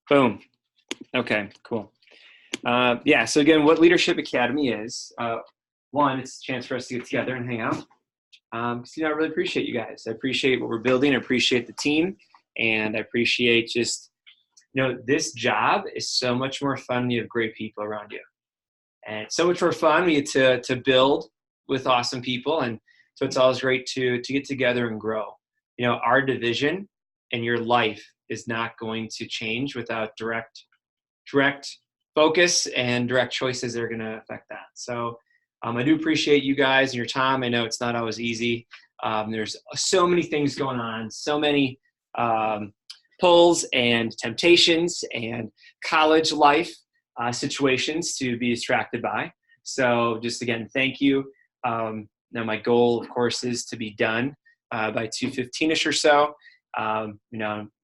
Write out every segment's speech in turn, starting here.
Boom. Okay, cool. Yeah, so again, what Leadership Academy is, one, it's a chance for us to get together and hang out. I really appreciate you guys. I appreciate what we're building. I appreciate the team. And I appreciate just, this job is so much more fun when you have great people around you. And it's so much more fun when you get to build with awesome people. And so it's always great to get together and grow. Our division and your life is not going to change without direct focus and direct choices that are going to affect that. So I do appreciate you guys and your time. I know it's not always easy. There's so many things going on, so many pulls and temptations and college life situations to be distracted by. So just again, thank you. Now my goal, of course, is to be done by 2:15ish or so.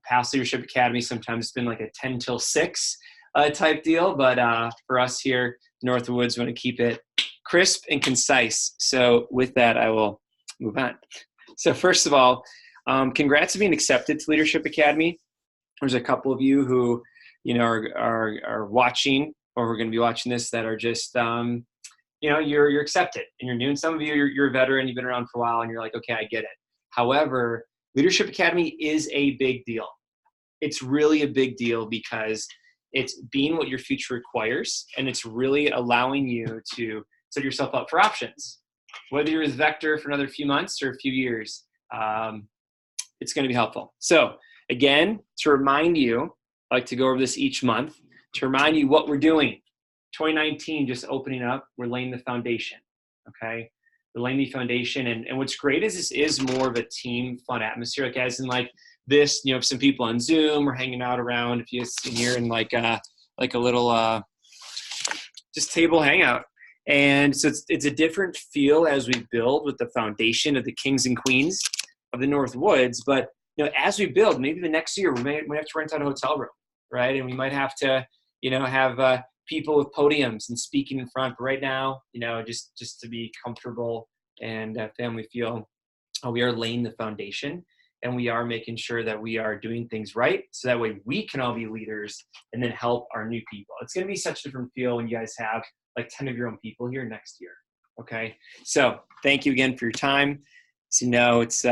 Past Leadership Academy, sometimes it's been like a 10 till 6 type deal, but for us here, Northwoods, want to keep it crisp and concise. So with that, I will move on. So first of all, congrats on being accepted to Leadership Academy. There's a couple of you who, are watching or we're going to be watching this that are just, you're accepted and you're new. And some of you, you're a veteran, you've been around for a while and you're like, okay, I get it. However, Leadership Academy is a big deal. It's really a big deal because it's being what your future requires, and it's really allowing you to set yourself up for options. Whether you're with Vector for another few months or a few years, it's going to be helpful. So again, to remind you, I like to go over this each month, to remind you what we're doing. 2019 just opening up, we're laying the foundation, okay? We're laying the foundation, and what's great is this is more of a team fun atmosphere, like as in like this, some people on Zoom or hanging out around, if you see here in like a little just table hangout. And so it's a different feel as we build with the foundation of the kings and queens of the North Woods. But as we build, maybe the next year we might have to rent out a hotel room, right? And we might have to have people with podiums and speaking in front. But right now, just to be comfortable and family feel, we are laying the foundation. And we are making sure that we are doing things right, so that way we can all be leaders and then help our new people. It's going to be such a different feel when you guys have like 10 of your own people here next year. Okay, so thank you again for your time. So it's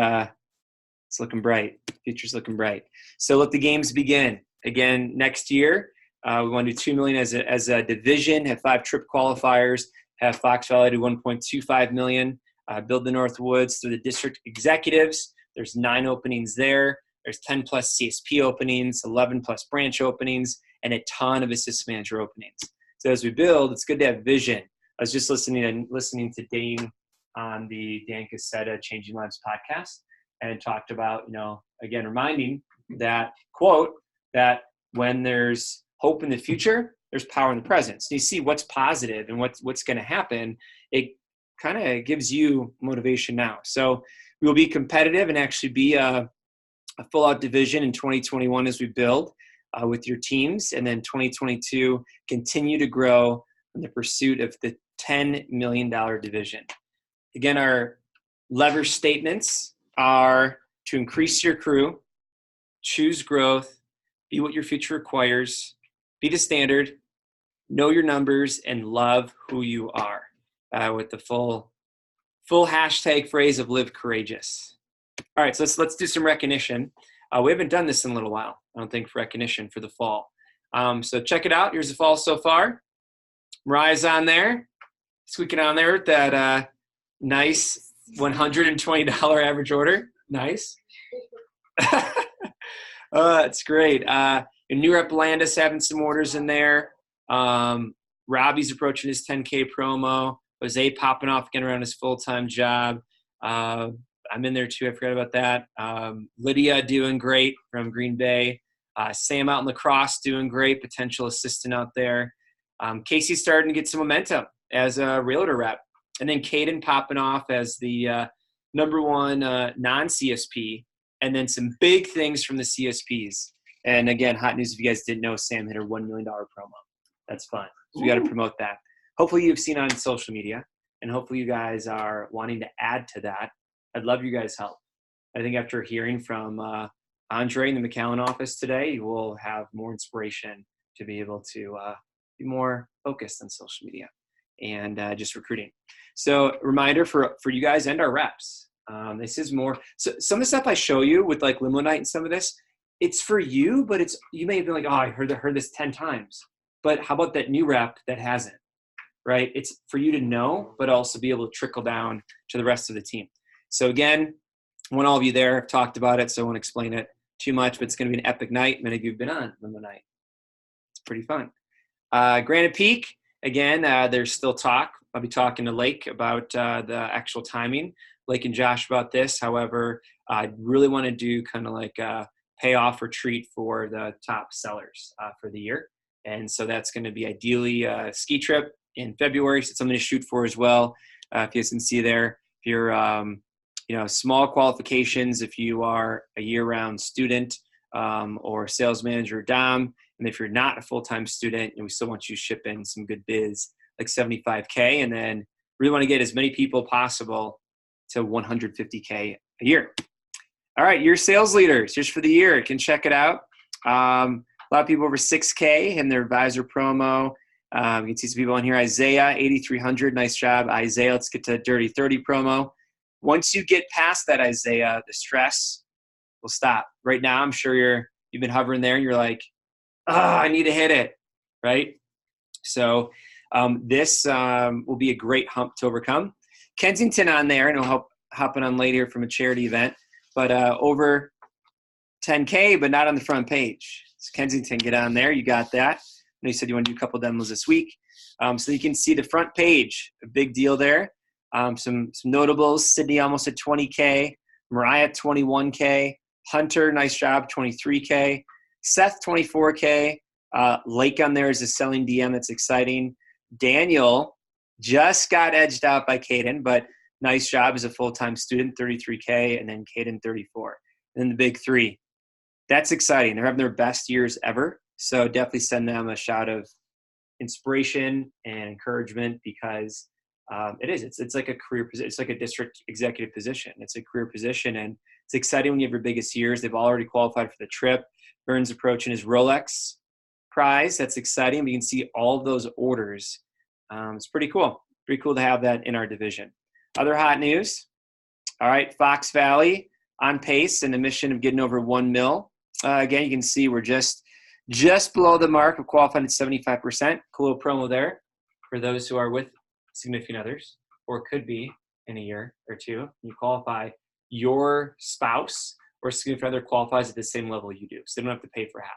looking bright. The future's looking bright. So let the games begin. Again, next year we want to do 2 million as a division. Have 5 trip qualifiers. Have Fox Valley do 1.25 million. Build the North Woods through the district executives. There's 9 openings there. There's 10 plus CSP openings, 11 plus branch openings, and a ton of assistant manager openings. So as we build, it's good to have vision. I was just listening to Dane on the Dan Cassetta Changing Lives podcast, and talked about, again, reminding that quote that when there's hope in the future, there's power in the present. So you see what's positive and what's going to happen. It kind of gives you motivation now. So we will be competitive and actually be a full-out division in 2021 as we build with your teams. And then 2022, continue to grow in the pursuit of the $10 million division. Again, our lever statements are to increase your crew, choose growth, be what your future requires, be the standard, know your numbers, and love who you are, with the full hashtag phrase of live courageous. All right, so let's do some recognition. We haven't done this in a little while, I don't think, for recognition for the fall. So check it out. Here's the fall so far. Mariah's on there, squeaking on there with that nice $120 average order. Nice. That's great. New Rep Landis having some orders in there. Robbie's approaching his 10K promo. Jose popping off again around his full-time job. I'm in there too. I forgot about that. Lydia doing great from Green Bay. Sam out in lacrosse doing great. Potential assistant out there. Casey's starting to get some momentum as a realtor rep. And then Caden popping off as the number one non-CSP. And then some big things from the CSPs. And again, hot news if you guys didn't know, Sam hit her $1 million promo. That's fun. So we got to promote that. Hopefully you've seen on social media, and hopefully you guys are wanting to add to that. I'd love you guys' help. I think after hearing from Andre in the McAllen office today, you will have more inspiration to be able to be more focused on social media and just recruiting. So reminder for you guys and our reps. This is more, so some of the stuff I show you with like limo night and some of this, it's for you, but you may have been like, oh, I heard this 10 times. But how about that new rep that hasn't, right? It's for you to know, but also be able to trickle down to the rest of the team. So again, I want all of you there. I've talked about it, so I won't explain it too much, but it's going to be an epic night. Many of you have been on limo night. It's pretty fun. Granite Peak, again, there's still talk. I'll be talking to Lake about the actual timing. Lake and Josh about this. However, I really want to do kind of like a payoff retreat for the top sellers for the year. And so that's going to be ideally a ski trip in February. So it's something to shoot for as well. If you guys can see there, if you're, small qualifications, if you are a year-round student or sales manager or DOM, and if you're not a full-time student, we still want you to ship in some good biz, like 75K, and then really want to get as many people possible to 150K a year. All right, your sales leaders, here's for the year. You can check it out. A lot of people over 6K in their advisor promo. You can see some people on here. Isaiah, 8,300, nice job. Isaiah, let's get to Dirty 30 promo. Once you get past that, Isaiah, the stress will stop. Right now, I'm sure you've been hovering there and you're like, I need to hit it, right? So this will be a great hump to overcome. Kensington on there, and I'll hopping on late here from a charity event, but over 10K, but not on the front page. So Kensington, get on there. You got that. I know you said you want to do a couple demos this week. So you can see the front page, a big deal there. Some notables, Sydney almost at 20K, Mariah at 21K, Hunter, nice job, 23K, Seth, 24K, Lake on there is a selling DM, that's exciting. Daniel just got edged out by Caden, but nice job as a full-time student, 33K, and then Caden, 34. And then the big three. That's exciting. They're having their best years ever, so definitely send them a shout of inspiration and encouragement because it's like a career position. It's like a district executive position. It's a career position, and it's exciting when you have your biggest years. They've already qualified for the trip. Vern's approaching his Rolex prize. That's exciting. We can see all of those orders. It's pretty cool. Pretty cool to have that in our division. Other hot news. All right, Fox Valley on pace and the mission of getting over 1 mil. Again, you can see we're just below the mark of qualifying at 75%. Cool little promo there for those who are with significant others or could be in a year or two. You qualify, your spouse or significant other qualifies at the same level you do. So they don't have to pay for half,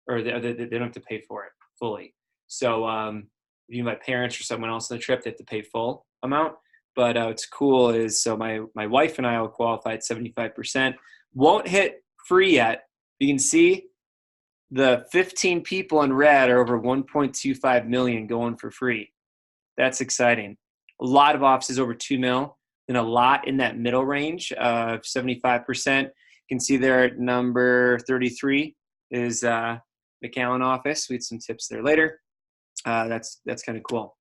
or they don't have to pay for it fully. So if you invite parents or someone else on the trip, they have to pay full amount. But what's cool is, so my wife and I will qualify at 75%. Won't hit free yet. You can see the 15 people in red are over 1.25 million going for free. That's exciting. A lot of offices over 2 mil, and a lot in that middle range of 75%. You can see there at number 33 is McAllen office. We had some tips there later. That's kind of cool.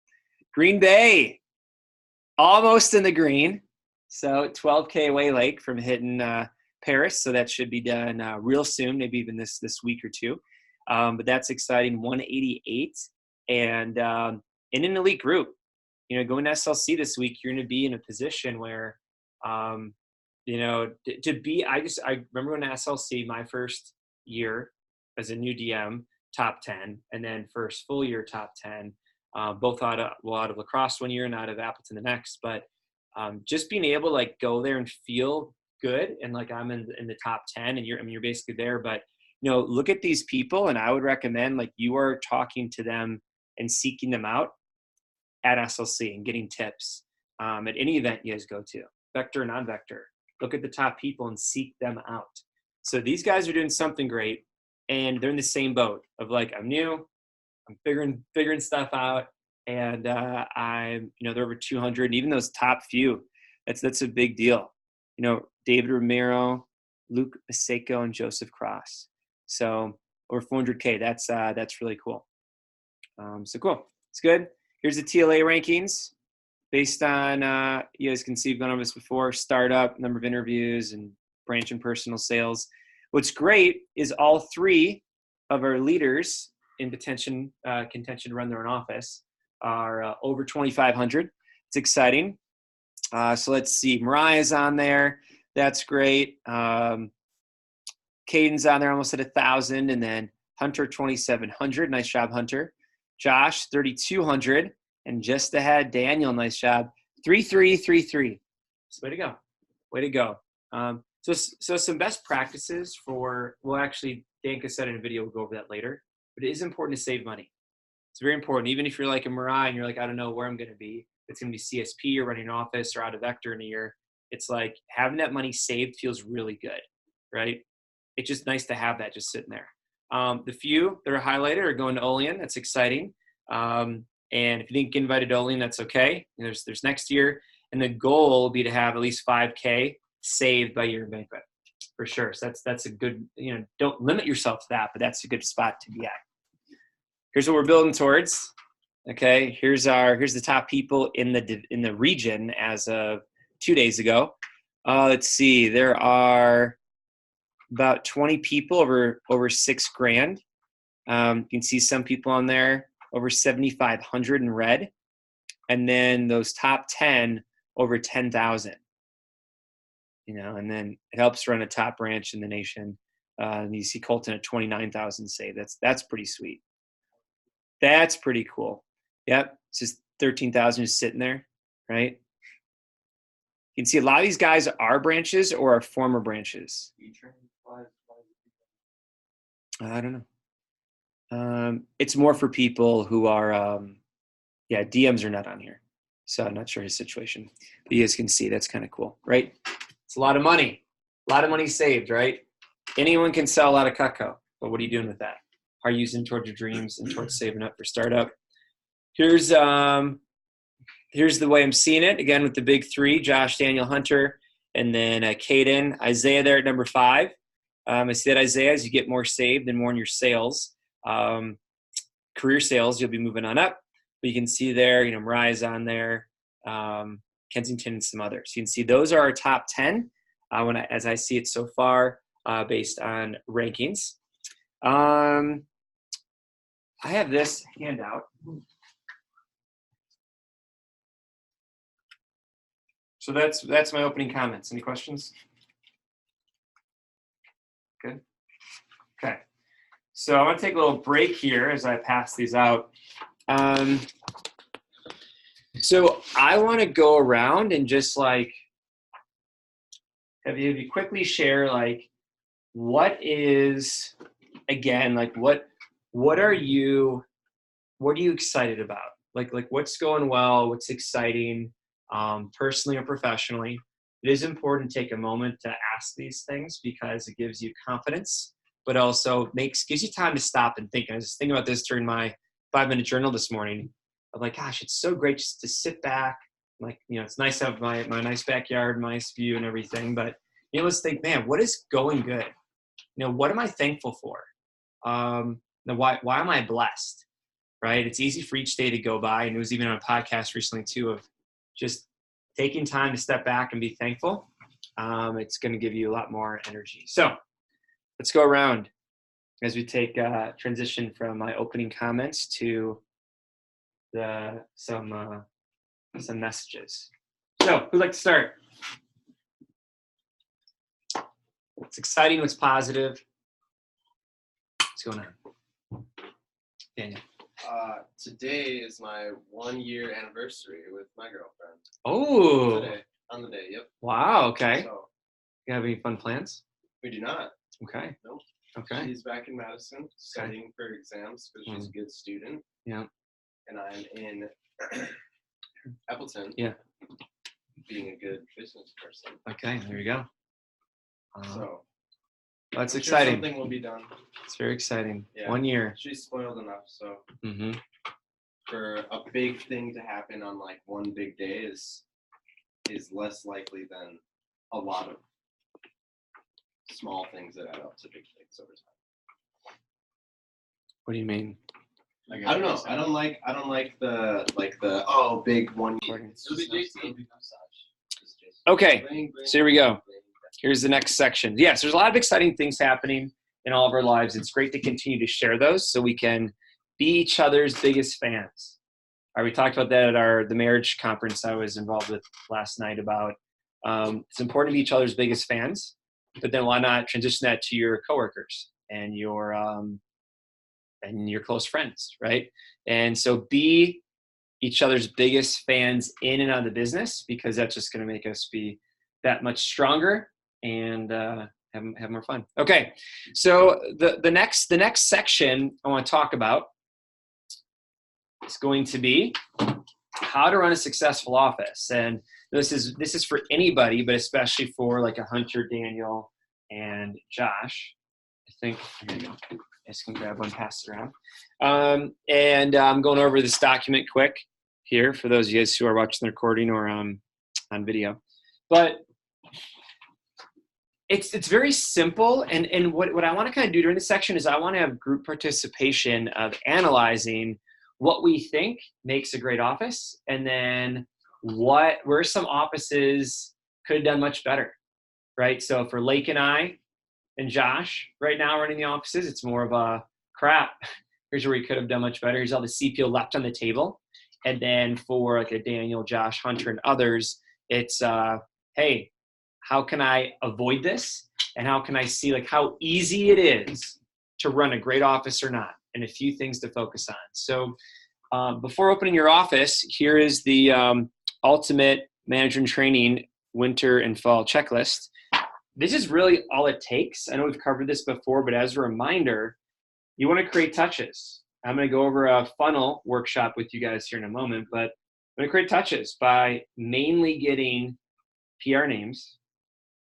Green Bay, almost in the green. So 12K away, Lake, from hitting Paris. So that should be done real soon, maybe even this week or two. But that's exciting. 188 and in an elite group. Going to SLC this week, you're going to be in a position where, I remember when SLC, my first year as a new DM, top 10, and then first full year top 10, both out of lacrosse one year and out of Appleton the next. But just being able to like go there and feel good and like I'm in the top 10 and you're basically there. But look at these people, and I would recommend like you are talking to them and seeking them out at SLC and getting tips at any event you guys go to, vector or non-vector. Look at the top people and seek them out. So these guys are doing something great, and they're in the same boat of like, I'm new, I'm figuring stuff out, and they're over 200, and even those top few, that's a big deal. David Romero, Luke Maseko, and Joseph Cross. So over 400K, that's really cool. So cool, it's good. Here's the TLA rankings based on, you guys can see, we've gone over this before, startup, number of interviews, and branch and personal sales. What's great is all three of our leaders in contention to run their own office are over 2,500. It's exciting. So let's see. Mariah's on there. That's great. Caden's on there, almost at 1,000, and then Hunter 2,700. Nice job, Hunter. Josh 3,200, and just ahead Daniel. Nice job. 3,333. So way to go. Way to go. So some best practices for, well, actually, Danka said in a video, we'll go over that later, but it is important to save money. It's very important. Even if you're like a Mariah and you're like, I don't know where I'm going to be, it's going to be CSP or running an office or out of Vector in a year. It's like having that money saved feels really good, right? It's just nice to have that just sitting there. The few that are highlighted are going to Olean. That's exciting. And if you didn't get invited to Olean, that's okay. There's next year. And the goal will be to have at least 5K saved by your banquet, for sure. So that's a good, don't limit yourself to that, but that's a good spot to be at. Here's what we're building towards. Okay, here's the top people in the region as of 2 days ago. Let's see, there are about 20 people over $6,000. You can see some people on there over 7,500 in red, and then those top 10 over 10,000. And then it helps run a top branch in the nation. And you see Colton at 29,000 saved. That's pretty sweet. That's pretty cool. Yep, it's just 13,000 just sitting there, right? You can see a lot of these guys are branches or are former branches. I don't know. It's more for people who are, DMs are not on here. So I'm not sure his situation. But you guys can see that's kind of cool, right? It's a lot of money. A lot of money saved, right? Anyone can sell a lot of Cutco, but what are you doing with that? Are you using towards your dreams and towards saving up for startup? Here's the way I'm seeing it. Again, with the big three, Josh, Daniel, Hunter, and then Caden. Isaiah there at number 5. I see that, Isaiah, as you get more saved and more in your sales, career sales, you'll be moving on up. But you can see there, Mariah's on there, Kensington, and some others. You can see those are our top 10 as I see it so far based on rankings. I have this handout. So that's my opening comments. Any questions? Good. Okay. So I want to take a little break here as I pass these out. So I want to go around and just have you quickly share what is, again, what are you excited about? Like what's going well, what's exciting, personally or professionally. It is important to take a moment to ask these things because it gives you confidence, but also gives you time to stop and think. I was just thinking about this during my 5-minute journal this morning. I'm like, gosh, it's so great just to sit back. It's nice to have my nice backyard, nice view and everything, but let's think, man, what is going good? What am I thankful for? Why am I blessed? Right? It's easy for each day to go by. And it was even on a podcast recently too, of just taking time to step back and be thankful. It's going to give you a lot more energy. So let's go around as we take transition from my opening comments to some messages. So who'd like to start? What's exciting? What's positive? What's going on? Daniel. Today is my 1-year anniversary with my girlfriend. Oh. Today, on the day, yep. Wow, okay. So, you have any fun plans? We do not. Okay. Nope. Okay. She's back in Madison studying for exams because she's a good student. Yeah. And I'm in Appleton. Yeah. Being a good business person. Okay, there you go. So that's I'm exciting. Sure something will be done. It's very exciting. Yeah. 1 year. She's spoiled enough, so Mm-hmm. for a big thing to happen on one big day is less likely than a lot of small things that add up to big things over time. What do you mean? I don't know. I don't like the big 1 year. Okay, so here we go. Here's the next section. Yes, there's a lot of exciting things happening in all of our lives. It's great to continue to share those so we can be each other's biggest fans. All right, we talked about that at the marriage conference I was involved with last night about it's important to be each other's biggest fans, but then why not transition that to your coworkers and your close friends, right? And so be each other's biggest fans in and out of the business, because that's just going to make us be that much stronger and have more fun. Okay, so the next section I want to talk about is going to be how to run a successful office. And this is for anybody, but especially for like a Hunter, Daniel, and Josh. I think, here you go. I guys can grab one, pass it around. And I'm going over this document quick here for those of you guys who are watching the recording or on video. But it's very simple. And what I want to kind of do during this section is I want to have group participation of analyzing what we think makes a great office, and then where some offices could have done much better, right? So for Lake and I and Josh right now running the offices, it's more of a crap. Here's where we could have done much better. Here's all the CPO left on the table. And then for like a Daniel, Josh, Hunter, and others, it's hey, how can I avoid this? And how can I see like how easy it is to run a great office or not? And a few things to focus on. So before opening your office, here is the ultimate manager in training winter and fall checklist. This is really all it takes. I know we've covered this before, but as a reminder, you want to create touches. I'm going to go over a funnel workshop with you guys here in a moment, but I'm going to create touches by mainly getting PR names,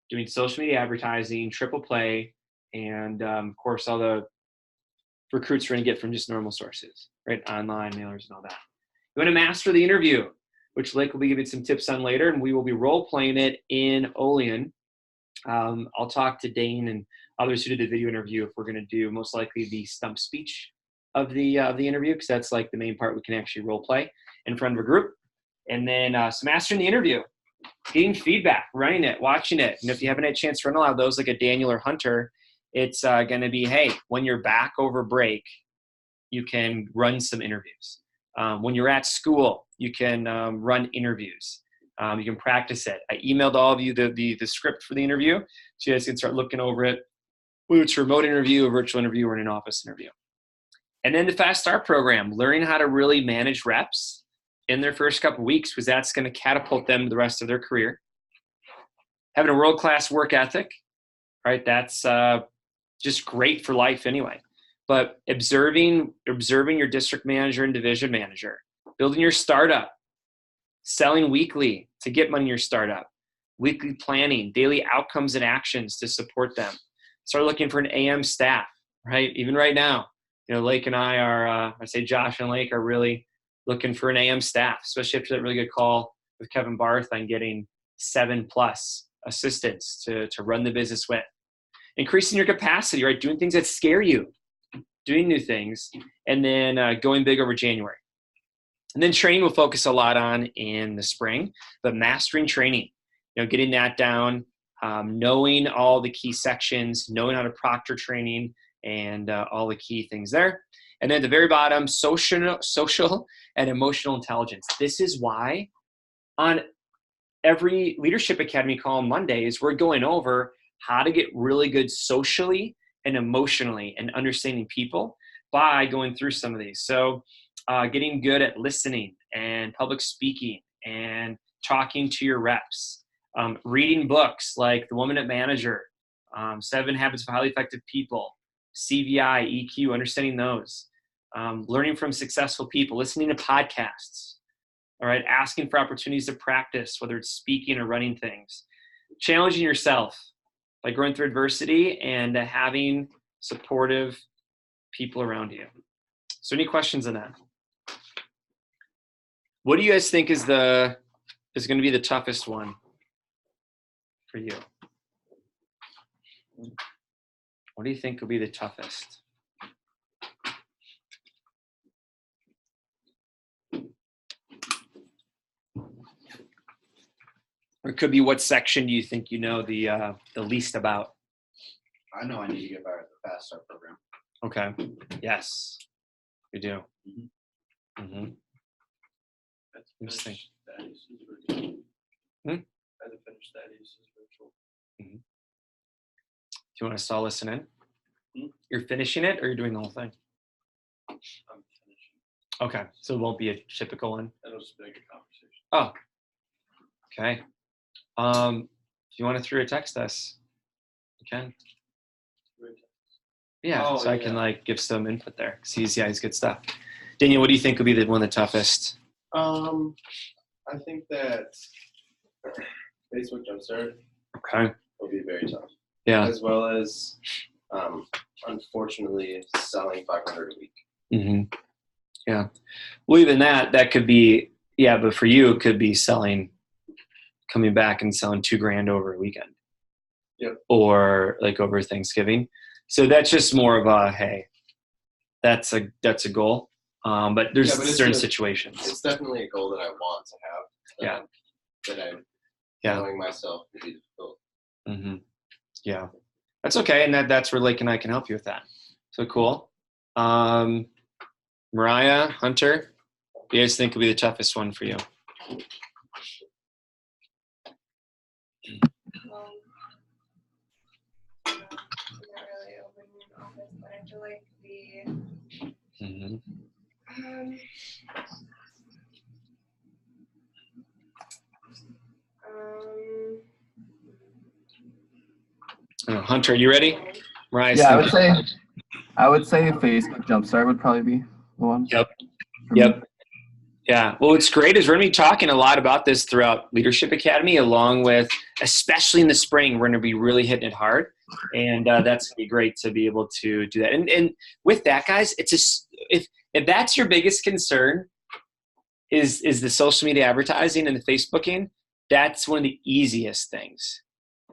doing social media advertising, triple play, and of course all the recruits we're going to get from just normal sources, right? Online, mailers, and all that. You want to master the interview, which Lake will be giving some tips on later, and we will be role-playing it in Olean. I'll talk to Dane and others who did the video interview if we're going to do most likely the stump speech of the interview, because that's like the main part we can actually role-play in front of a group. And then so mastering the interview, getting feedback, running it, watching it. And if you haven't had a chance to run a lot of those like a Daniel or Hunter, it's going to be, hey, when you're back over break, you can run some interviews. When you're at school, you can run interviews. You can practice it. I emailed all of you the script for the interview, so you guys can start looking over it, whether it's a remote interview, a virtual interview, or an in-office interview. And then the Fast Start program, learning how to really manage reps in their first couple of weeks, because that's going to catapult them to the rest of their career. Having a world-class work ethic, right? That's just great for life anyway. But observing your district manager and division manager, building your startup, selling weekly to get money in your startup, weekly planning, daily outcomes and actions to support them. Start looking for an AM staff, right? Even right now, Lake and I are, I say Josh and Lake are really looking for an AM staff, especially after that really good call with Kevin Barth on getting 7+ assistants to run the business with. Increasing your capacity, right? Doing things that scare you, doing new things, and then going big over January. And then training we'll focus a lot on in the spring, but mastering training, getting that down, knowing all the key sections, knowing how to proctor training, and all the key things there. And then at the very bottom, social and emotional intelligence. This is why on every Leadership Academy call on Mondays, we're going over how to get really good socially and emotionally and understanding people by going through some of these. So getting good at listening and public speaking and talking to your reps, reading books like The Woman at Manager, 7 Habits of Highly Effective People, CVI, EQ, understanding those, learning from successful people, listening to podcasts, all right, asking for opportunities to practice, whether it's speaking or running things, challenging yourself by going through adversity and having supportive people around you. So any questions on that? What do you guys think is going to be the toughest one for you? What do you think will be the toughest? Or it could be what section do you think you know the least about? I know I need to get better at the Fast Start program. Okay. Yes, you do. Mm-hmm. Mm-hmm. That's Interesting. finished studies is virtual. Hmm? That's finished studies is virtual. Mm-hmm. Do you want to stall listen in? Hmm? You're finishing it, or you're doing the whole thing? I'm finishing. Okay, so it won't be a typical one. That'll just be like a conversation. Oh, okay. If you want to through a text us, you can. Yeah, Oh, so I can yeah. like give some input there. He's good stuff. Daniel, what do you think would be one of the toughest? I think that Facebook Jumpstart Okay. will be very tough. Yeah. As well as, unfortunately, selling 500 a week. Mm-hmm. Yeah. Well, even that could be, yeah, but for you, it could be coming back and selling $2,000 over a weekend. Yep. Or like over Thanksgiving. So that's just more of a, hey, that's a goal. But there's certain situations. It's definitely a goal that I want to have. Yeah. That I'm Yeah. knowing myself to be difficult. Mm-hmm. Yeah. That's okay. And that's where Lake and I can help you with that. So cool. Mariah, Hunter, what do you guys think will be the toughest one for you? I'm not really open in office, but I feel like Mm-hmm. Hunter, you ready? Mariah, Yeah, I would say Facebook Jumpstart would probably be the one. Yep. Yeah. Well, what's great is we're going to be talking a lot about this throughout Leadership Academy, along with, especially in the spring, we're going to be really hitting it hard. And that's going to be great to be able to do that. And with that, guys, it's just, if that's your biggest concern is the social media advertising and the Facebooking, that's one of the easiest things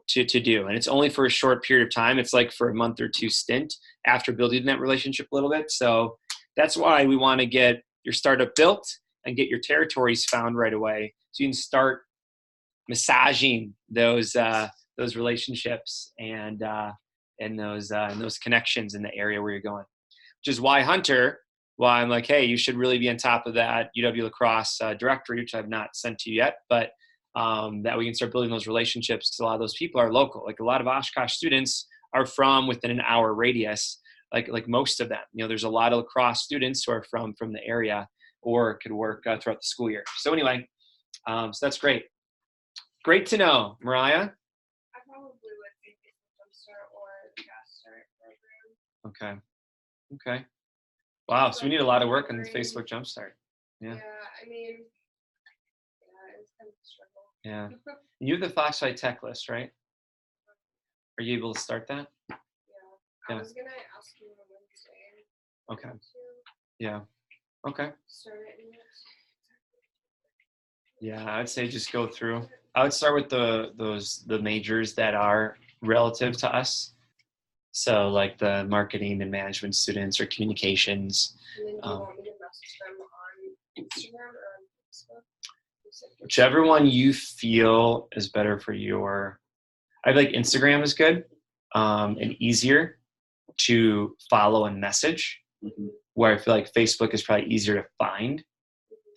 to do. And it's only for a short period of time. It's like for a month or two stint after building that relationship a little bit. So that's why we want to get your startup built and get your territories found right away, so you can start massaging those relationships and those connections in the area where you're going. Which is why why I'm like, hey, you should really be on top of that UW lacrosse directory, which I've not sent to you yet, but that we can start building those relationships, because a lot of those people are local. Like a lot of Oshkosh students are from within an hour radius, like most of them. There's a lot of lacrosse students who are from the area, or could work throughout the school year. So anyway, so that's great. Great to know. Mariah? I probably would think Facebook Jumpstart or the Fast Start program. Okay. Wow, so we need a lot of work on the Facebook Jumpstart. Yeah. Yeah, I mean, it's kind of a struggle. Yeah. You have the Foxfight tech list, right? Are you able to start that? Yeah. I was going to ask you on Wednesday. Okay. Yeah. Okay. Start it in Yeah, I'd say just go through. I would start with the majors that are relative to us. So like the marketing and management students or communications. And then do you want me to message them on Instagram or on Facebook? Whichever one you feel is better for your. I feel like Instagram is good and easier to follow and message. Mm-hmm. Where I feel like Facebook is probably easier to find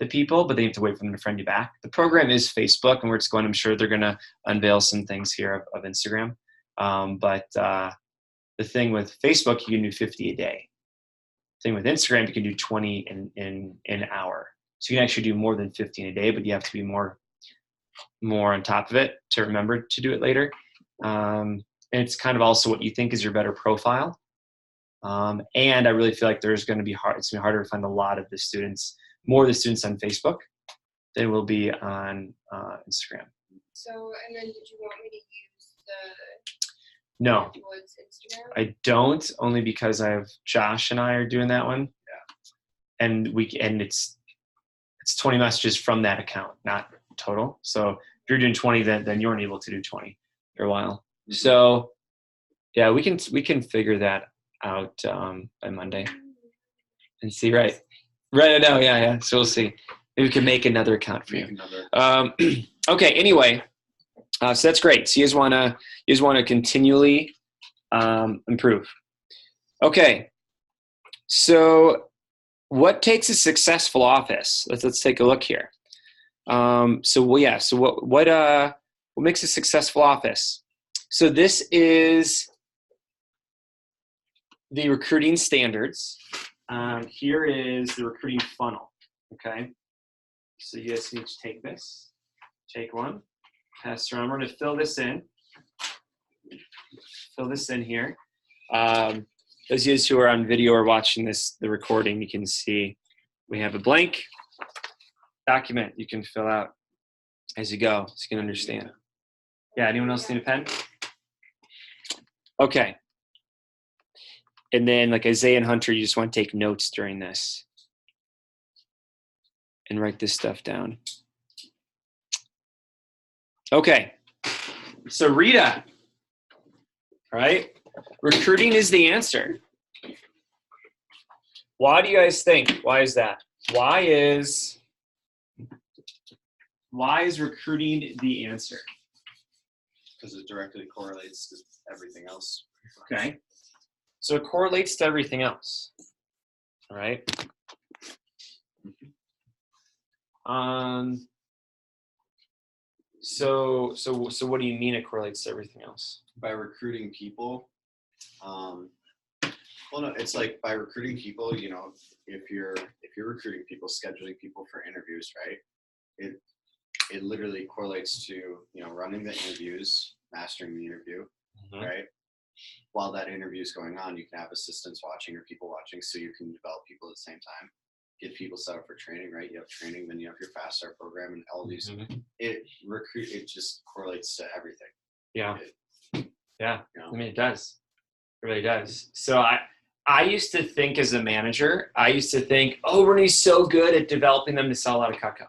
the people, but they have to wait for them to friend you back. The program is Facebook, and we're just going, I'm sure they're going to unveil some things here of Instagram. But the thing with Facebook, you can do 50 a day. The thing with Instagram, you can do 20 in an hour. So you can actually do more than 15 a day, but you have to be more on top of it to remember to do it later. And it's kind of also what you think is your better profile. And I really feel like it's going to be harder to find a lot of the students, more of the students on Facebook than will be on Instagram. So, and then did you want me to use the No, Woods Instagram? I don't, only because I have Josh and I are doing that one. Yeah. And it's 20 messages from that account, not total. So if you're doing 20, then you weren't able to do 20 for a while. Mm-hmm. So yeah, we can figure that out by Monday and see. Right I know. Yeah. So we'll see. Maybe we can make another account for you. Okay. Anyway, So that's great. So you just want to continually improve. Okay. So what takes a successful office? Let's take a look here. So what makes a successful office? So this is the recruiting standards. Here is the recruiting funnel. Okay. So you guys need to take this. Take one. Pass around. We're going to fill this in. Fill this in here. Those of you who are on video or watching the recording, you can see we have a blank document you can fill out as you go, so you can understand. Yeah, anyone else need a pen? Okay. And then like Isaiah and Hunter, you just want to take notes during this and write this stuff down. Okay. So Rita, right? Recruiting is the answer. Why do you guys think? Why is that? Why is recruiting the answer? Because it directly correlates to everything else. Okay. So it correlates to everything else. All right. So what do you mean it correlates to everything else? By recruiting people, well, no, it's like by recruiting people, you know, if you're recruiting people, scheduling people for interviews, right? It literally correlates to, you know, running the interviews, mastering the interview, right? While that interview is going on, you can have assistants watching or people watching, so you can develop people at the same time. Get people set up for training, right? You have training, then you have your fast start program, and all these. It just correlates to everything. Yeah. Yeah. You know? I mean, it does. It really does. So I used to think as a manager, oh, we're going to be so good at developing them to sell a lot of cacao.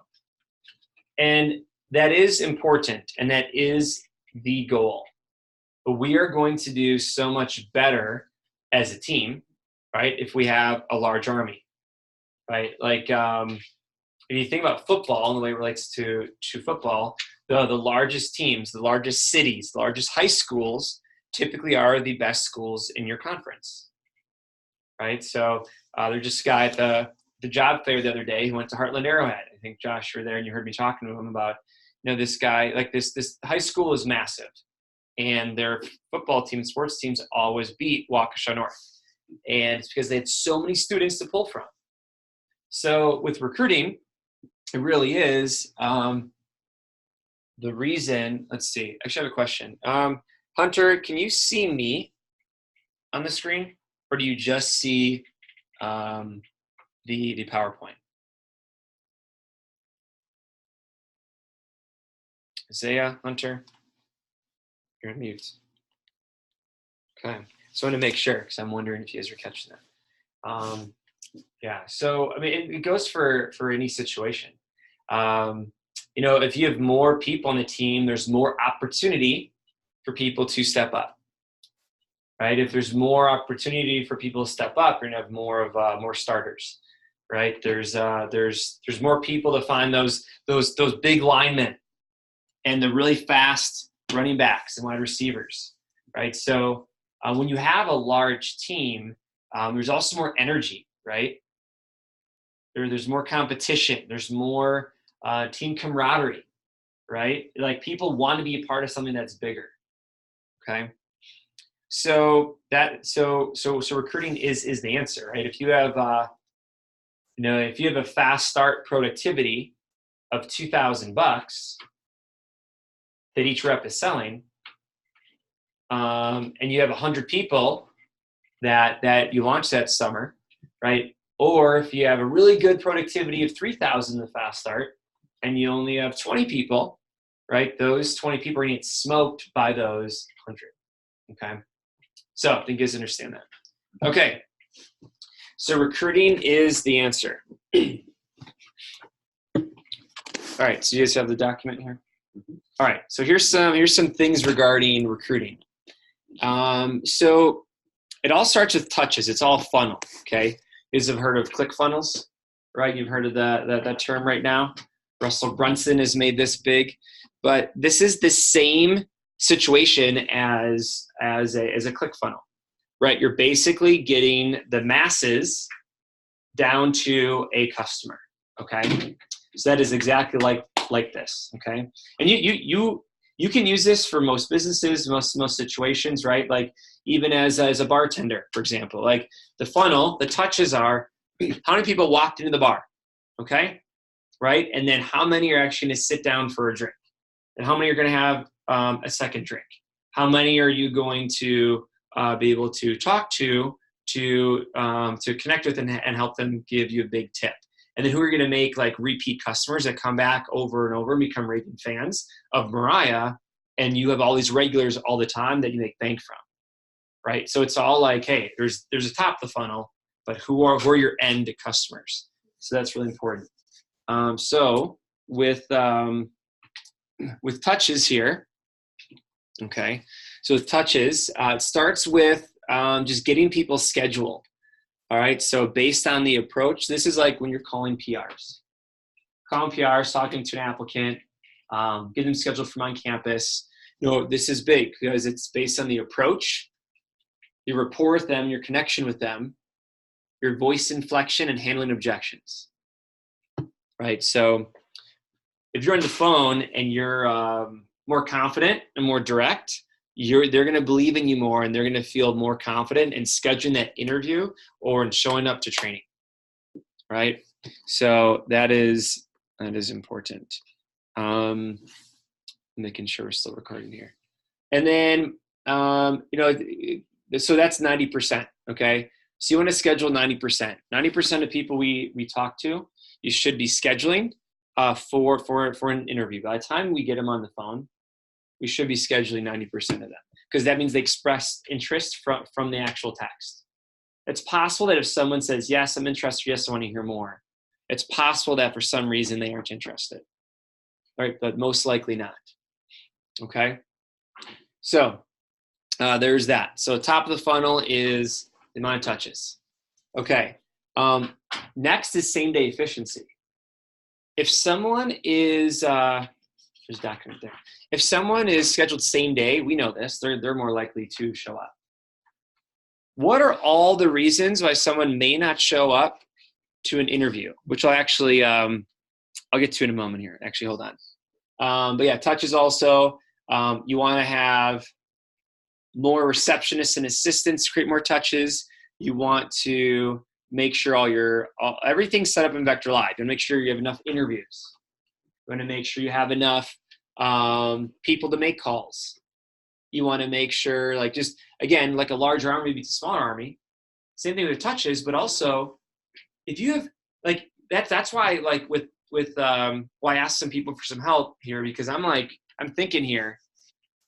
And that is important, and that is the goal. But we are going to do so much better as a team, right, if we have a large army, right? Like if you think about football and the way it relates to football, the largest teams, the largest cities, the largest high schools typically are the best schools in your conference, right? So there's just a guy at the job fair the other day who went to Heartland Arrowhead. I think, Josh, you were there and you heard me talking to him about, you know, this guy, like this high school is massive. And their football team, sports teams always beat Waukesha North. And it's because they had so many students to pull from. So with recruiting, it really is the reason. Let's see. Actually, I have a question. Hunter, can you see me on the screen? Or do you just see the PowerPoint? Isaiah, Hunter? You're on mute. Okay. So I want to make sure because I'm wondering if you guys are catching that. Yeah. So, I mean, it goes for any situation. You know, if you have more people on the team, there's more opportunity for people to step up, right? If there's more opportunity for people to step up, you're going to have more starters, right? There's more people to find those big linemen and the really fast running backs and wide receivers, right? So when you have a large team, there's also more energy, right? There's more competition. There's more team camaraderie, right? Like people want to be a part of something that's bigger, okay? So recruiting is the answer, right? If you have if you have a fast start productivity of $2,000 that each rep is selling, and you have 100 people that you launch that summer, right? Or if you have a really good productivity of 3,000 in the fast start, and you only have 20 people, right? Those 20 people are going to get smoked by those 100. Okay, so I think you guys understand that. Okay, so recruiting is the answer. All right, so you guys have the document here. All right, so here's some things regarding recruiting. So it all starts with touches. It's all funnel. Okay, you guys have heard of ClickFunnels, right? You've heard of that term right now. Russell Brunson has made this big. But this is the same situation as a ClickFunnels, right? You're basically getting the masses down to a customer. Okay, so that is exactly like this. Okay, and you can use this for most businesses, most situations, right? Like even as a bartender, for example, like the funnel, the touches are how many people walked into the bar, okay, right? And then how many are actually going to sit down for a drink, and how many are going to have a second drink? How many are you going to be able to talk to connect with and help them give you a big tip? And then who are going to make like repeat customers that come back over and over and become raving fans of Mariah, and you have all these regulars all the time that you make bank from, right? So it's all like, hey, there's a top of the funnel, but who are your end customers? So that's really important. So with touches here, okay. So with touches, it starts with just getting people scheduled. All right, so based on the approach, this is like when you're calling PRs. Calling PRs, talking to an applicant, get them scheduled from on campus. This is big because it's based on the approach, your rapport with them, your connection with them, your voice inflection, and handling objections. Right, so if you're on the phone and you're more confident and more direct, they're going to believe in you more, and they're going to feel more confident in scheduling that interview or in showing up to training, right? So that is important. Making sure we're still recording here. And then, so that's 90%, okay? So you want to schedule 90%. 90% of people we talk to, you should be scheduling for an interview. By the time we get them on the phone, we should be scheduling 90% of them, because that means they express interest from the actual text. It's possible that if someone says, yes, I'm interested, yes, I want to hear more, it's possible that for some reason they aren't interested, right? But most likely not, okay? So there's that. So top of the funnel is the amount of touches. Okay, next is same-day efficiency. If someone is, there's a document there. If someone is scheduled same day, we know this, they're more likely to show up. What are all the reasons why someone may not show up to an interview? Which I'll actually, I'll get to in a moment here. Actually, hold on. But yeah, touches also. You want to have more receptionists and assistants, create more touches. You want to make sure everything's set up in Vector Live. You want to make sure you have enough interviews. You want to make sure you have enough people to make calls. You want to make sure, like, just again, like a larger army beats a smaller army. Same thing with touches, but also if you have like that's why like with well, I asked some people for some help here, because I'm thinking here,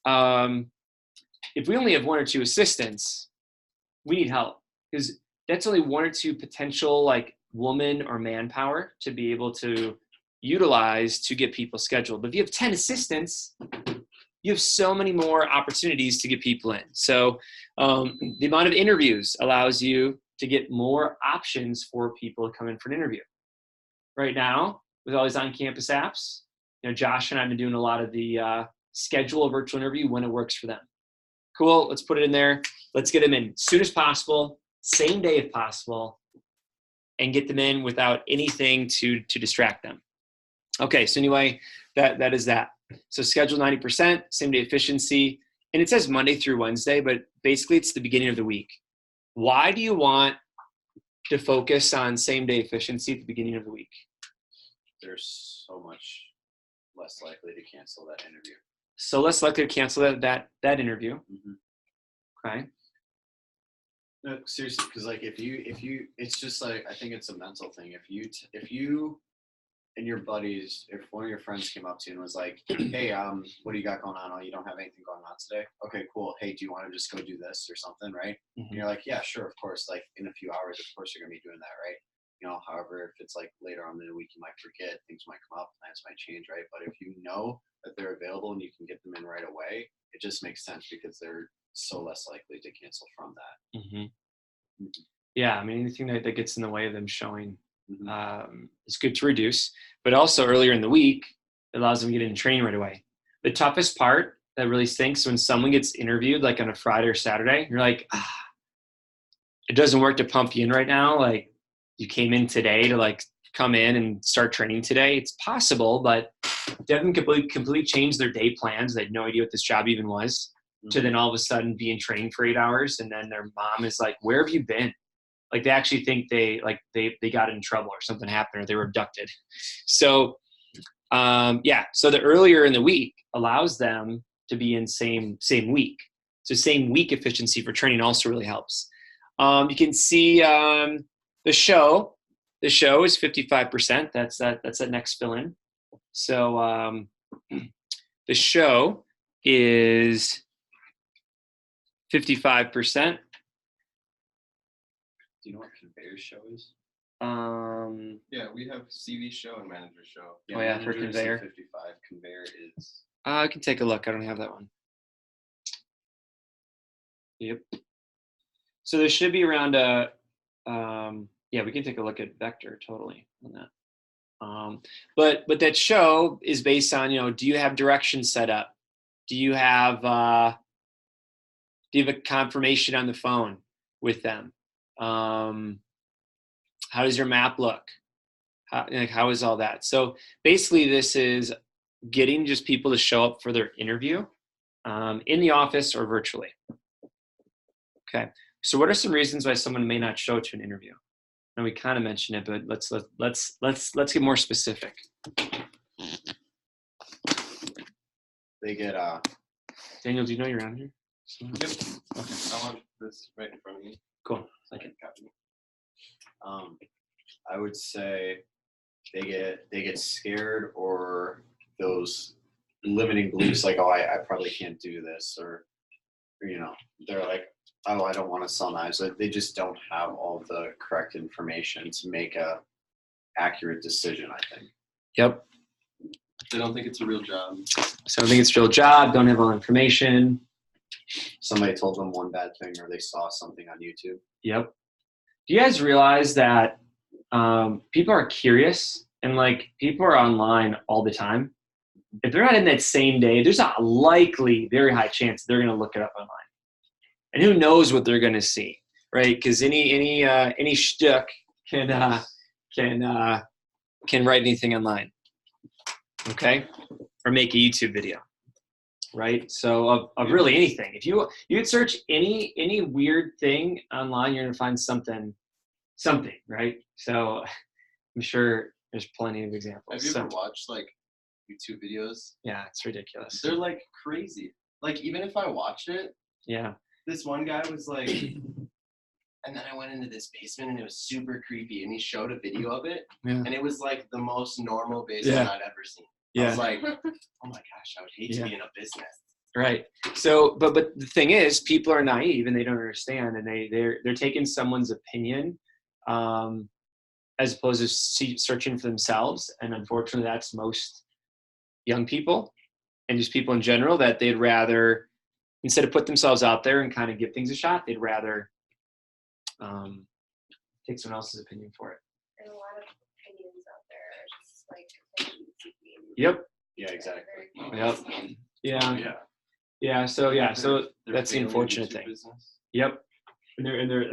if we only have one or two assistants, we need help, because that's only one or two potential like woman or manpower to be able to utilize to get people scheduled. But if you have 10 assistants, you have so many more opportunities to get people in. So the amount of interviews allows you to get more options for people to come in for an interview. Right now, with all these on-campus apps, Josh and I have been doing a lot of the schedule a virtual interview when it works for them. Cool, let's put it in there. Let's get them in as soon as possible, same day if possible, and get them in without anything to distract them. Okay, so anyway, that is that. So schedule 90%, same day efficiency, and it says Monday through Wednesday, but basically it's the beginning of the week. Why do you want to focus on same day efficiency at the beginning of the week? There's so much less likely to cancel that interview. So less likely to cancel that interview. Mm-hmm. Okay. No, seriously, because like if you, it's just like, I think it's a mental thing. If you and your buddies, if one of your friends came up to you and was like, hey, what do you got going on? Oh, you don't have anything going on today? Okay, cool. Hey, do you want to just go do this or something, right? Mm-hmm. And you're like, yeah, sure, of course. Like in a few hours, of course you're going to be doing that, right? However, if it's like later on in the week, you might forget, things might come up, plans might change, right? But if you know that they're available and you can get them in right away, it just makes sense because they're so less likely to cancel from that. Mm-hmm. Mm-hmm. Yeah, I mean, anything that gets in the way of them showing is good to reduce. But also earlier in the week, it allows them to get into training right away. the toughest part that really stinks when someone gets interviewed like on a Friday or Saturday. You're like, it doesn't work to pump you in right now. Like you came in today to like come in and start training today. It's possible, but they haven't completely changed their day plans. They had no idea what this job even was. To then all of a sudden be in training for 8 hours, and then their mom is like, "Where have you been?" Like they actually think they got in trouble or something happened or they were abducted. So so the earlier in the week allows them to be in same week. So same week efficiency for training also really helps. You can see the show. The show is 55%. That's that next fill in. So the show is 55%. Do you know what conveyor show is? Yeah, we have CV show and manager show. Oh, yeah, for manager is conveyor. 55. Conveyor is. I can take a look. I don't have that one. Yep. So there should be around we can take a look at vector totally on that. But that show is based on, do you have directions set up? Do you have a confirmation on the phone with them? How does your map look? How is all that? So basically this is getting just people to show up for their interview in the office or virtually. Okay. So what are some reasons why someone may not show to an interview? And we kind of mentioned it, but let's get more specific. They get Daniel, do you know you're on here? Yep. Okay. I want this right in front of me. Cool. Second copy. I would say they get scared, or those limiting beliefs like, oh, I probably can't do this, or they're like, oh, I don't want to sell knives. Like, they just don't have all the correct information to make a accurate decision, I think. Yep. They don't think it's a real job. So I think it's a real job, don't have all the information. Somebody told them one bad thing, or they saw something on YouTube. Yep. Do you guys realize that people are curious and like people are online all the time? If they're not in that same day, there's a likely, very high chance they're going to look it up online. And who knows what they're going to see, right? Because any shtick can write anything online, okay, or make a YouTube video, right? So of really anything. If you could search any weird thing online, you're going to find something, right? So I'm sure there's plenty of examples. Have you ever watched like YouTube videos? Yeah, it's ridiculous. They're like crazy. Like even if I watched it, Yeah. this one guy was like, and then I went into this basement and it was super creepy, and he showed a video of it, Yeah. and it was like the most normal basement I'd ever seen. I was like, oh my gosh, I would hate to be in a business. Right. So, but the thing is, people are naive and they don't understand, and they're taking someone's opinion, as opposed to searching for themselves. And unfortunately, that's most young people and just people in general, that they'd rather, instead of put themselves out there and kind of give things a shot, they'd rather take someone else's opinion for it. And a lot of opinions out there are just like attention seeking. Yep. Yeah, exactly. Yep. Yeah. Yeah. Yeah. So They're that's the failing unfortunate YouTube thing. business. Yep. And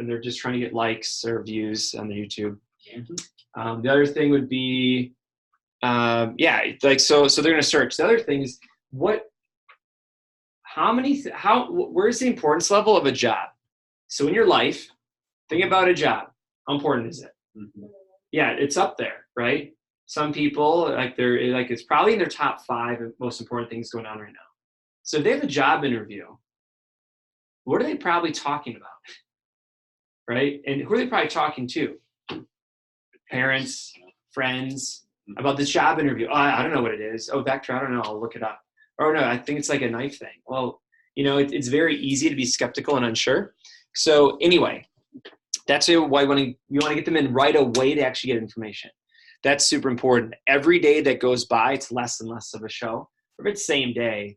they're just trying to get likes or views on the YouTube. The other thing would be, so they're going to search. The other thing is where's the importance level of a job? So in your life, think about a job. How important is it? Mm-hmm. Yeah, it's up there, right? Some people it's probably in their top 5 of most important things going on right now. So if they have a job interview, what are they probably talking about? Right? And who are they probably talking to? Parents, friends, about this job interview. Oh, I don't know what it is. Oh, vector, I don't know. I'll look it up. Or no, I think it's like a knife thing. Well, it's very easy to be skeptical and unsure. So anyway, that's why we want to get them in right away to actually get information. That's super important. Every day that goes by, it's less and less of a show. If it's same day,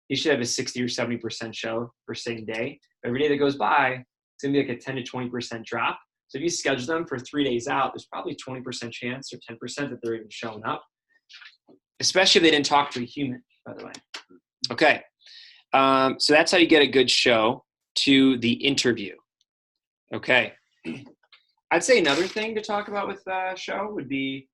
you should have a 60 or 70% show for same day. Every day that goes by, it's going to be like a 10 to 20% drop. So if you schedule them for 3 days out, there's probably 20% chance or 10% that they're even showing up, especially if they didn't talk to a human, by the way. Okay. So that's how you get a good show to the interview. Okay. I'd say another thing to talk about with the show would be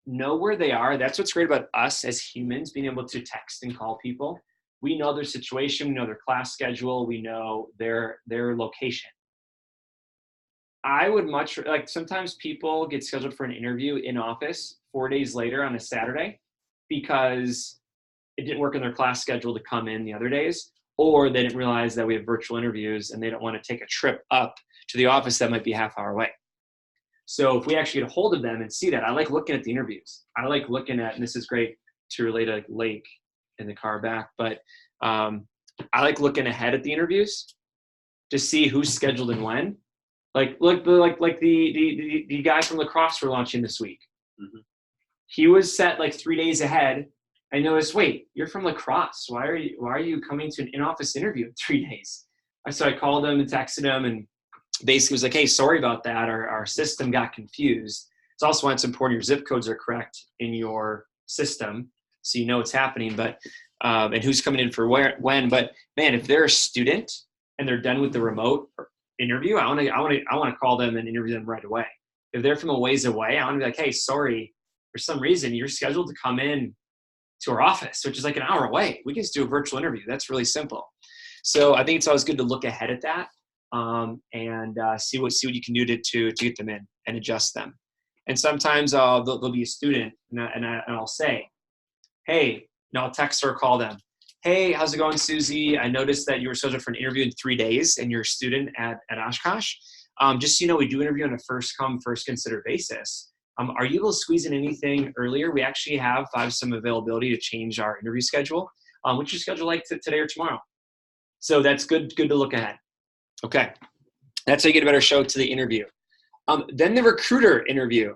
know where they are. That's what's great about us as humans, being able to text and call people. We know their situation, we know their class schedule, we know their location. I would much like sometimes people get scheduled for an interview in office 4 days later on a Saturday because it didn't work in their class schedule to come in the other days, or they didn't realize that we have virtual interviews and they don't want to take a trip up to the office that might be a half hour away. So if we actually get a hold of them and see that, I like looking at the interviews. I like looking at, and this is great to relate to Lake in the car back, but I like looking ahead at the interviews to see who's scheduled and when. Like the guy from lacrosse we're launching this week. Mm-hmm. He was set like 3 days ahead. I noticed, wait, you're from lacrosse. Why are you coming to an in-office interview in 3 days? So I called him and texted him and basically was like, hey, sorry about that. Our system got confused. It's also why it's important your zip codes are correct in your system so you know what's happening, but and who's coming in for when. But man, if they're a student and they're done with the remote interview, I want to call them and interview them right away. If they're from a ways away, I want to be like, hey, sorry, for some reason you're scheduled to come in to our office, which is like an hour away. We can just do a virtual interview. That's really simple. So I think it's always good to look ahead at that and see what you can do to get them in and adjust them. And sometimes there'll be a student and I'll say, hey, I'll text or call them. Hey, how's it going, Susie? I noticed that you were scheduled for an interview in 3 days and you're a student at Oshkosh. Just so you know, we do interview on a first come, first considered basis. Are you able to squeeze in anything earlier? We actually have some availability to change our interview schedule, which is scheduled like today or tomorrow. So that's good to look ahead. Okay, that's how you get a better show to the interview. Then the recruiter interview.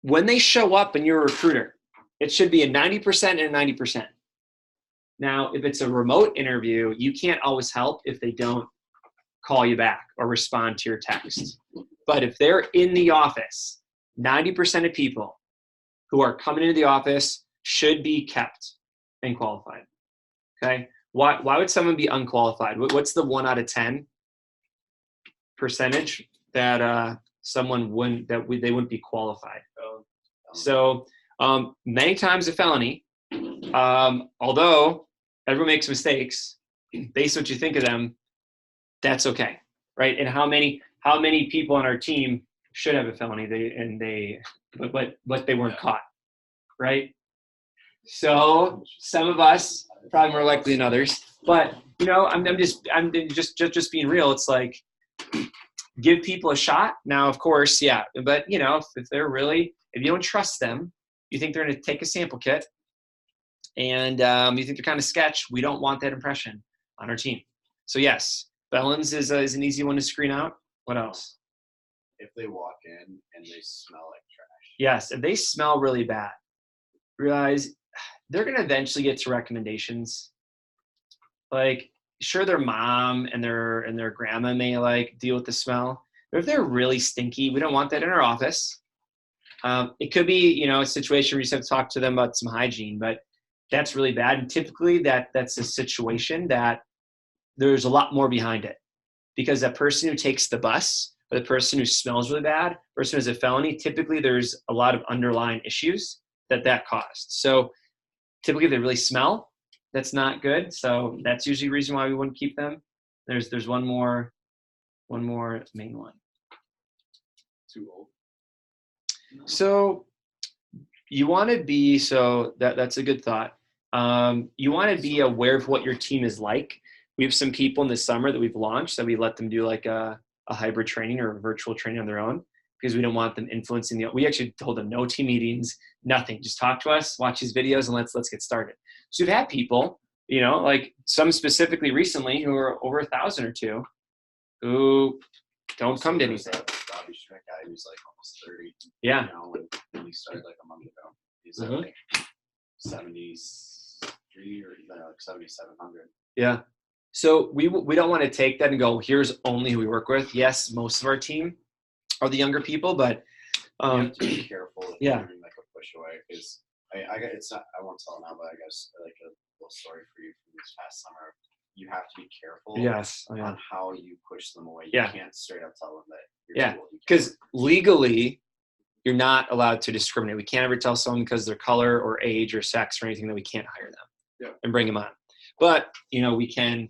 When they show up and you're a recruiter, it should be a 90% and a 90%. Now, if it's a remote interview, you can't always help if they don't call you back or respond to your text. But if they're in the office, 90% of people who are coming into the office should be kept and qualified. Okay? Why would someone be unqualified? What's the 1 out of 10 percentage that someone they wouldn't be qualified? So many times a felony, although everyone makes mistakes, based on what you think of them, that's okay, right? And how many people on our team should have a felony but they weren't caught, right? So some of us probably more likely than others, but I'm just being real. It's like give people a shot. Now, of course, yeah, but if you don't trust them, you think they're going to take a sample kit, and you think they're kind of sketch, we don't want that impression on our team. So yes, felons is an easy one to screen out. What else? If they walk in and they smell like trash. Yes, if they smell really bad, realize they're going to eventually get to recommendations. Like, sure, their mom and their grandma may like deal with the smell, but if they're really stinky, we don't want that in our office. It could be, a situation where you just have to talk to them about some hygiene, but that's really bad. And typically that's a situation that there's a lot more behind it, because that person who takes the bus or the person who smells really bad, the person who has a felony, typically there's a lot of underlying issues that caused. So typically if they really smell, that's not good. So that's usually the reason why we wouldn't keep them. There's one more main one. Too old. So you want to be, that's a good thought. You want to be aware of what your team is like. We have some people in the summer that we've launched that we let them do like a hybrid training or a virtual training on their own, because we don't want them influencing we actually told them no team meetings, nothing. Just talk to us, watch these videos, and let's get started. So we've had people, like some specifically recently who are over 1,000 or 2 who don't come to anything. Robbie Schmidt guy who's like almost 30. Yeah. When he started like a month ago, he's like 73 or like 7,700. Yeah. So we don't want to take that and go, here's only who we work with. Yes, most of our team are the younger people, but you have to be careful if yeah. you're doing like a push away, because I got it's not. I won't tell now, but I guess like a little story for you from this past summer. You have to be careful Yes. Oh, yeah. on how you push them away. You Yeah. can't straight up tell them that you're Yeah, too old. You can't because work. legally, you're not allowed to discriminate. We can't ever tell someone because of their color or age or sex or anything that we can't hire them Yeah. and bring them on. But, we can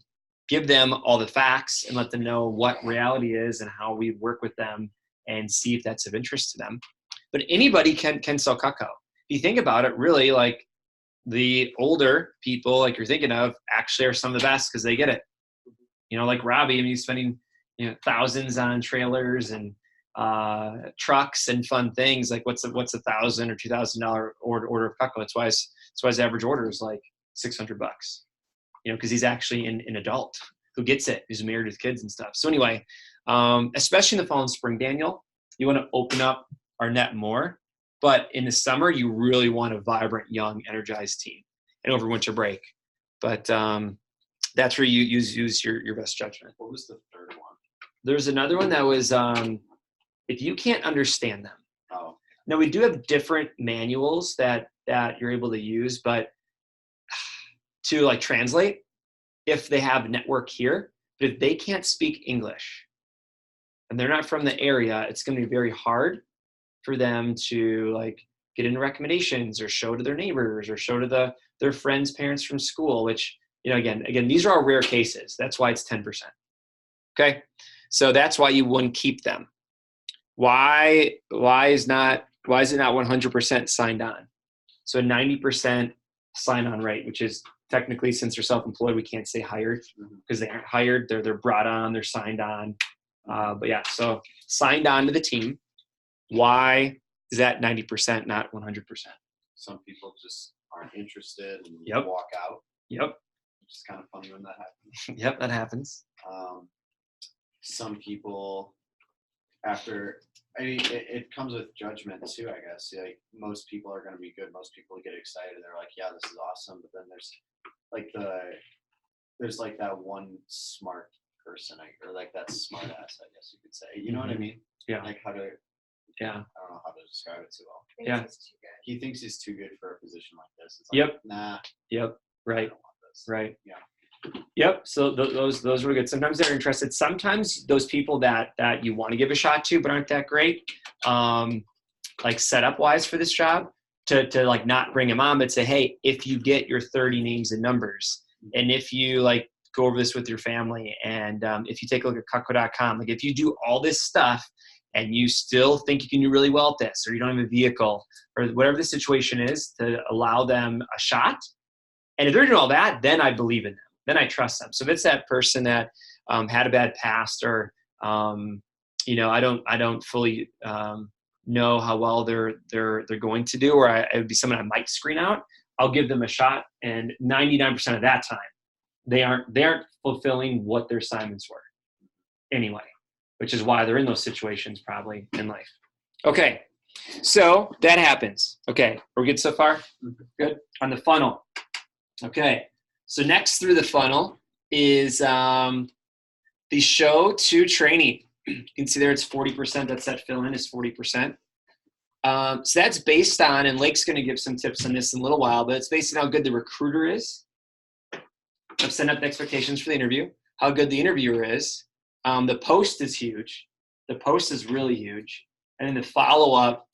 give them all the facts and let them know what reality is and how we work with them and see if that's of interest to them. But anybody can sell Cutco. If you think about it, really, like the older people, like you're thinking of, actually are some of the best because they get it. Like Robbie, he's spending thousands on trailers and trucks and fun things. Like what's $1,000 or $2,000 order of Cutco? That's why his average order is like $600. Because he's actually an adult who gets it, who's married with kids and stuff. So anyway, especially in the fall and spring, Daniel, you want to open up our net more. But in the summer, you really want a vibrant, young, energized team, and over winter break. But that's where you use your best judgment. What was the third one? There's another one that was if you can't understand them. Oh, Now we do have different manuals that you're able to use, but to like translate if they have network here, but if they can't speak English and they're not from the area, it's going to be very hard for them to like get into recommendations or show to their neighbors or show to their friends' parents from school, which, again, these are all rare cases. That's why it's 10%. Okay. So that's why you wouldn't keep them. Why is it not 100% signed on? So 90% sign on rate, which is technically, since they're self-employed, we can't say hired because they aren't hired. They're brought on, they're signed on. But yeah, so signed on to the team. Why is that 90%, not 100%? some people just aren't interested and Yep. walk out. Yep. Which is kind of funny when that happens. Yep, that happens. Some people, it comes with judgment too, I guess. Like most people are going to be good. Most people get excited. They're like, yeah, this is awesome. But then there's that one smart person, or like that smart ass, I guess you could say. You know what I mean? Yeah. Like Yeah. I don't know how to describe it too well. Yeah. He thinks he's too good for a position like this. It's Yep. Nah. Yep. I Right. don't want this. Right. Yeah. Yep. So those were good. Sometimes they're interested. Sometimes those people that you want to give a shot to but aren't that great, like setup wise for this job, to like not bring them on, but say, hey, if you get your 30 names and numbers, and if you like go over this with your family, and if you take a look at Cutco.com, like if you do all this stuff and you still think you can do really well at this, or you don't have a vehicle, or whatever the situation is, to allow them a shot. And if they're doing all that, then I believe in them. Then I trust them. So if it's that person that had a bad past, or I don't fully know how well they're going to do, or it would be someone I might screen out, I'll give them a shot. And 99% of that time, they aren't fulfilling what their assignments were anyway, which is why they're in those situations probably in life. Okay, so that happens. Okay, we're good so far? Good. On the funnel. Okay, so next through the funnel is the show to training. You can see there it's 40%. That's that fill in is 40%. So that's based on, and Lake's going to give some tips on this in a little while, but it's based on how good the recruiter is. I've set up the expectations for the interview, how good the interviewer is. The post is huge. The post is really huge. And then the follow-up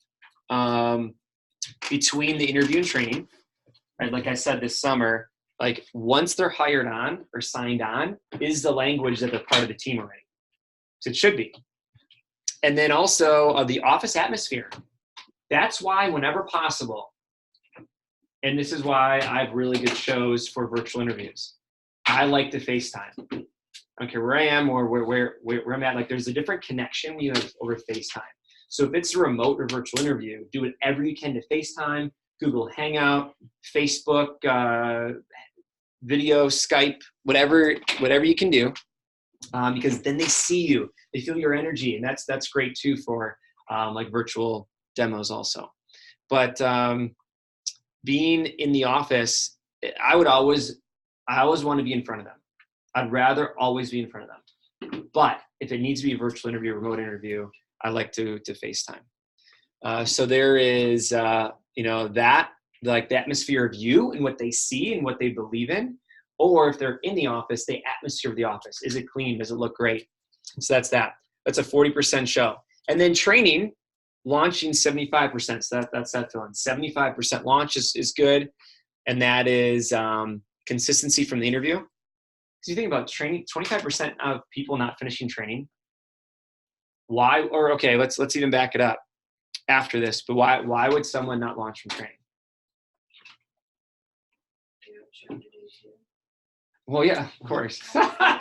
between the interview and training, right? Like I said this summer, like once they're hired on or signed on, is the language that they're part of the team already. So it should be. And then also the office atmosphere. That's why whenever possible, and this is why I have really good shows for virtual interviews, I like to FaceTime. I don't care where I am or where I'm at. Like there's a different connection when you have over FaceTime. So if it's a remote or virtual interview, do whatever you can to FaceTime, Google Hangout, Facebook, video, Skype, whatever you can do, because then they see you, they feel your energy, and that's great too for like virtual demos also. But being in the office, I always want to be in front of them. I'd rather always be in front of them. But if it needs to be a virtual interview, remote interview, I like to FaceTime. So there is, that. like the atmosphere of you and what they see and what they believe in, or if they're in the office, the atmosphere of the office. Is it clean? Does it look great? So that's that. That's a 40% show. And then training, launching 75%. So that's that feeling. 75% launch is good. And that is consistency from the interview. Because you think about training, 25% of people not finishing training. Why? Or okay, let's even back it up after this. But why would someone not launch from training? You don't show up to day two. Well, yeah, of course.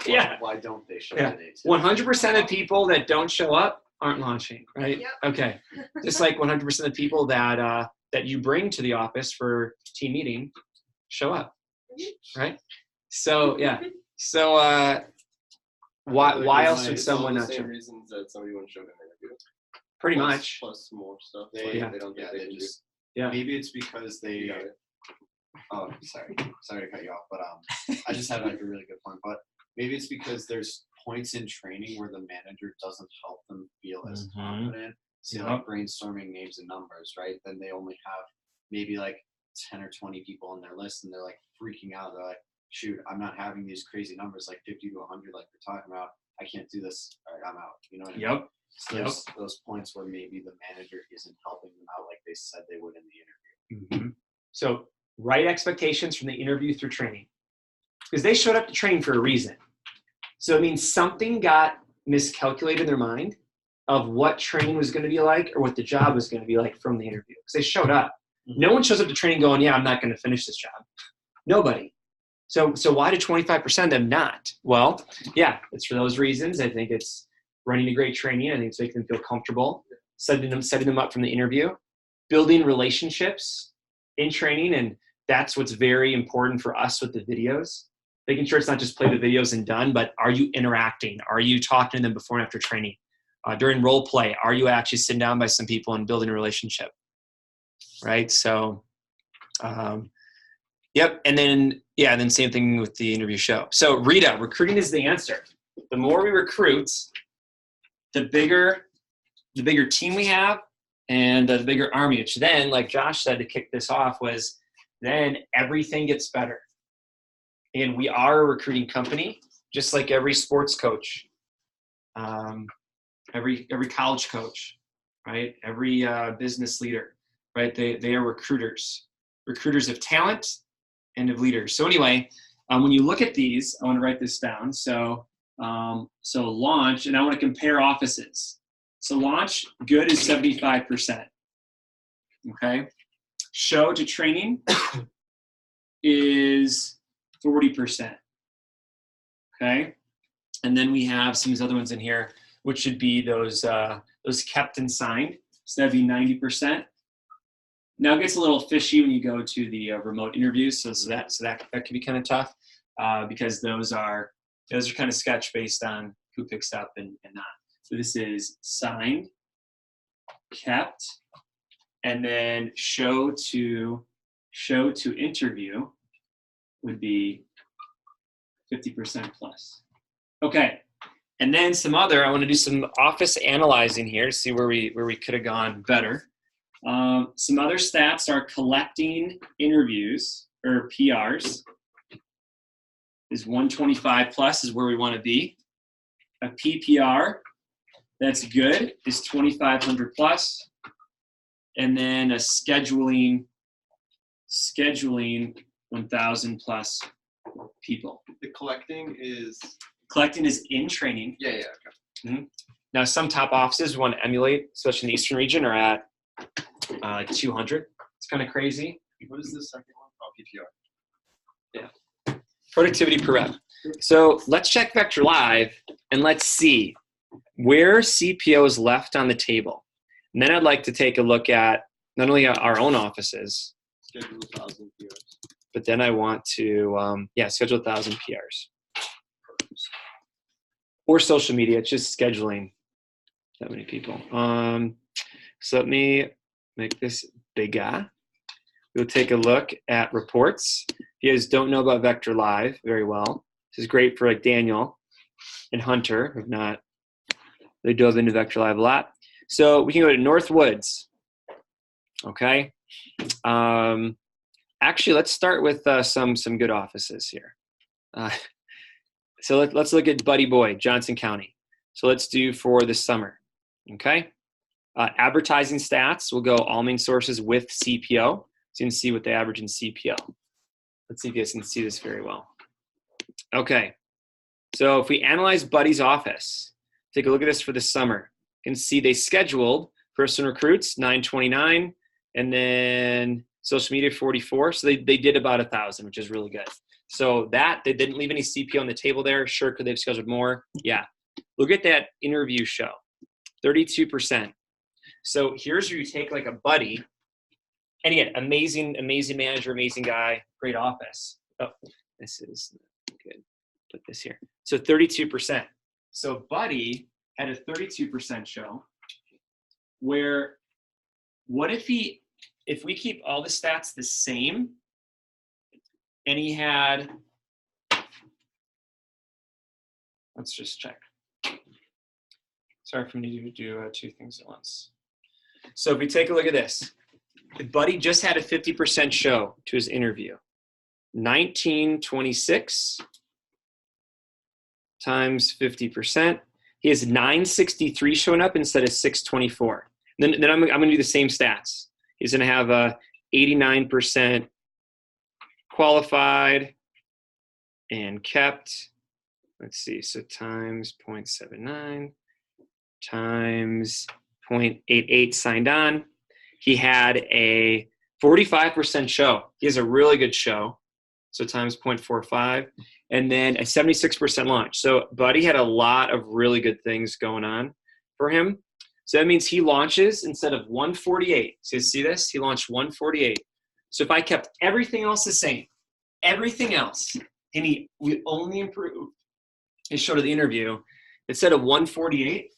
Yeah. Why don't they show Yeah. today? 100% of people that don't show up aren't launching, right? Yep. Okay. Just like 100% of people that you bring to the office for team meeting show up, right? So yeah. So why else would someone not show? Same reasons that somebody wouldn't show up in an interview. Pretty Plus- much. Plus some more stuff. They, Yeah. They don't yeah, think they they can just, Yeah. maybe it's because they, do. You got it. oh, sorry to cut you off, but I just had like a really good point, but maybe it's because there's points in training where the manager doesn't help them feel as Mhm. confident. So Yep. like brainstorming names and numbers, right? Then they only have maybe like 10 or 20 people on their list and they're like freaking out. They're like, shoot, I'm not having these crazy numbers like 50 to 100 like we're talking about. I can't do this. All right, I'm out. You know what I mean? Yep. So there's those points where maybe the manager isn't helping them out like they said they would in the interview. Mhm. So right expectations from the interview through training, because they showed up to training for a reason. So it means something got miscalculated in their mind of what training was going to be like or what the job was going to be like from the interview. Because they showed up. No one shows up to training going, yeah, I'm not going to finish this job. Nobody. So why do 25% of them not? Well, yeah, it's for those reasons. I think it's running a great training. I think it's making them feel comfortable, setting them up from the interview, building relationships in training. And that's what's very important for us with the videos. Making sure it's not just play the videos and done, but are you interacting? Are you talking to them before and after training? During role play, are you actually sitting down by some people and building a relationship? Right? So, yep. And then same thing with the interview show. So Rita, recruiting is the answer. The more we recruit, the bigger team we have and the bigger army, which then, like Josh said to kick this off, was then everything gets better. And we are a recruiting company, just like every sports coach, every college coach, right? Every business leader, right? They are recruiters of talent and of leaders. So anyway, when you look at these, I want to write this down. So launch, and I want to compare offices. So launch, good is 75%. Okay. Show to training is 40%. Okay. And then we have some of these other ones in here, which should be those kept and signed. So that'd be 90%. Now it gets a little fishy when you go to the remote interviews. So that can be kind of tough because those are kind of sketch based on who picks up and not. So this is signed, kept, and then show to interview would be 50% plus. Okay. And then I want to do some office analyzing here to see where we could have gone better. Some other stats are collecting interviews or PRs is 125 plus is where we want to be. A PPR, that's good, is 2,500 plus. And then a scheduling 1,000 plus people. The collecting is in training. yeah. Okay. Now, some top offices we want to emulate, especially in the Eastern region, are at 200. It's kind of crazy. What is the second one? Oh, PPR. Productivity per rep. So let's check Vector Live and let's see where CPO is left on the table. And then I'd like to take a look at not only our own offices, Schedule 1,000 PRs. but then I want to, schedule 1,000 PRs. Or social media, it's just scheduling that many people. So let me make this bigger. We'll take a look at reports. If you guys don't know about Vector Live very well, this is great for like Daniel and Hunter, who've not really dove into Vector Live a lot. So we can go to North Woods. Okay. actually, let's start with some good offices here. So let's look at Buddy Boy, Johnson County. So let's do for the summer, okay? Advertising stats, we'll go all main sources with CPO. So you can see what they average in CPO. Let's see if you guys can see this very well. Okay, so if we analyze Buddy's office, take a look at this for the summer. You can see they scheduled person recruits 929, and then social media 44. So they did about 1,000, which is really good. So that they didn't leave any CPO on the table there. Sure, could they have scheduled more? Yeah. Look at that interview show, 32%. So here's where you take like a Buddy, and again, amazing manager, amazing guy, great office. Oh, this is good. Put this here. So 32%. So Buddy had a 32% show. Where, what if we keep all the stats the same, and he had, let's just check. Sorry for me to do two things at once. So if we take a look at this, Buddy just had a 50% show to his interview. 1926 times 50%. He has 963 showing up instead of 624. Then I'm going to do the same stats. He's going to have a 89% qualified and kept. Let's see. So times 0.79 times 0.88 signed on. He had a 45% show. He has a really good show. So times 0.45. And then a 76% launch. So Buddy had a lot of really good things going on for him. So that means he launches instead of 148. So you see this? He launched 148. So if I kept everything else the same, everything else, and we only improved his show to the interview, instead of 148,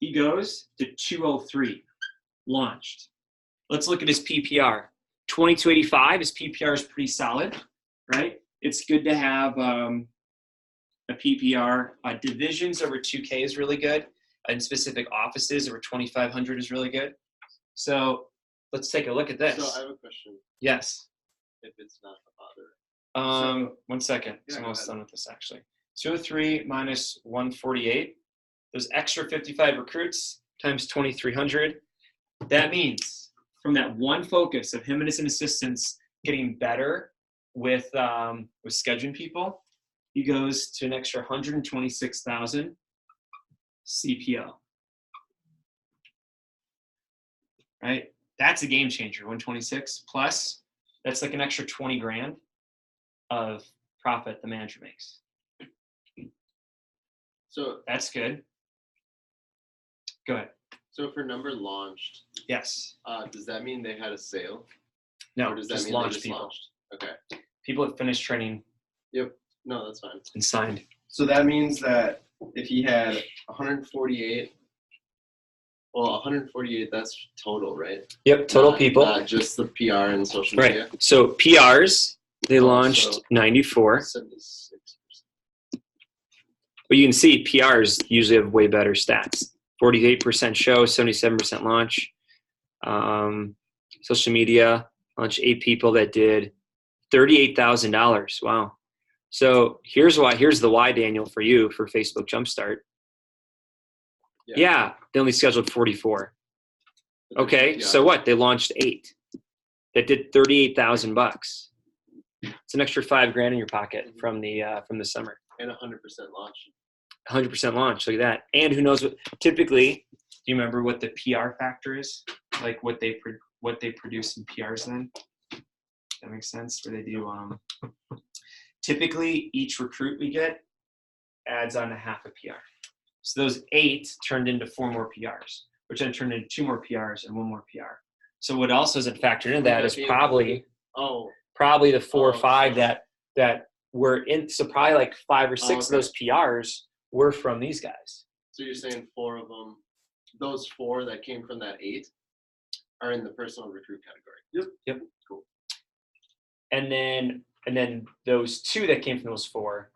he goes to 203, launched. Let's look at his PPR. 2285, his PPR is pretty solid, right? It's good to have a PPR. Divisions over 2K is really good. And specific offices over 2,500 is really good. So let's take a look at this. So I have a question. Yes. If it's not a bother. 1 second. Yeah, I'm go almost ahead. done with this actually. 203 minus 148. Those extra 55 recruits times 2,300. That means from that one focus of him and his assistants getting better with scheduling people, he goes to an extra 126,000 CPO. Right? That's a game changer. 126 plus, that's like an extra 20 grand of profit the manager makes. So That's good. Go ahead. so if her number launched, Yes. does that mean they had a sale? No, Or does that just mean launch they just people. launched? Okay. People that finished training Yep. No, that's fine. and signed. So that means that if he had 148, well, 148, that's total, right? Yep, total Not- people. Not just the PR and social Right. media. So PRs, they Oh, launched so- 94. 76%. But you can see PRs usually have way better stats. 48% show, 77% launch. Social media, launched 8 people that did $38,000. Wow. So here's the why, Daniel, for you for Facebook Jumpstart. Yeah, they only scheduled 44. But there's Okay, the so PR. what? They launched 8 that did $38,000. It's an extra $5 grand in your pocket from the summer. And 100% launch. 100% launch. Look at that. And who knows what? Typically, do you remember what the PR factor is? Like what they produce in PRs? Then that makes sense. Where they do. Typically, each recruit we get adds on a half a PR. So those 8 turned into 4 more PRs, which then turned into 2 more PRs and 1 more PR. So what else isn't factored into that is probably the 4 or 5 that were in. So probably like 5 or 6 of those PRs were from these guys. So you're saying 4 of them, those 4 that came from that 8 are in the personal recruit category. Yep. Cool. And then those 2 that came from those 4,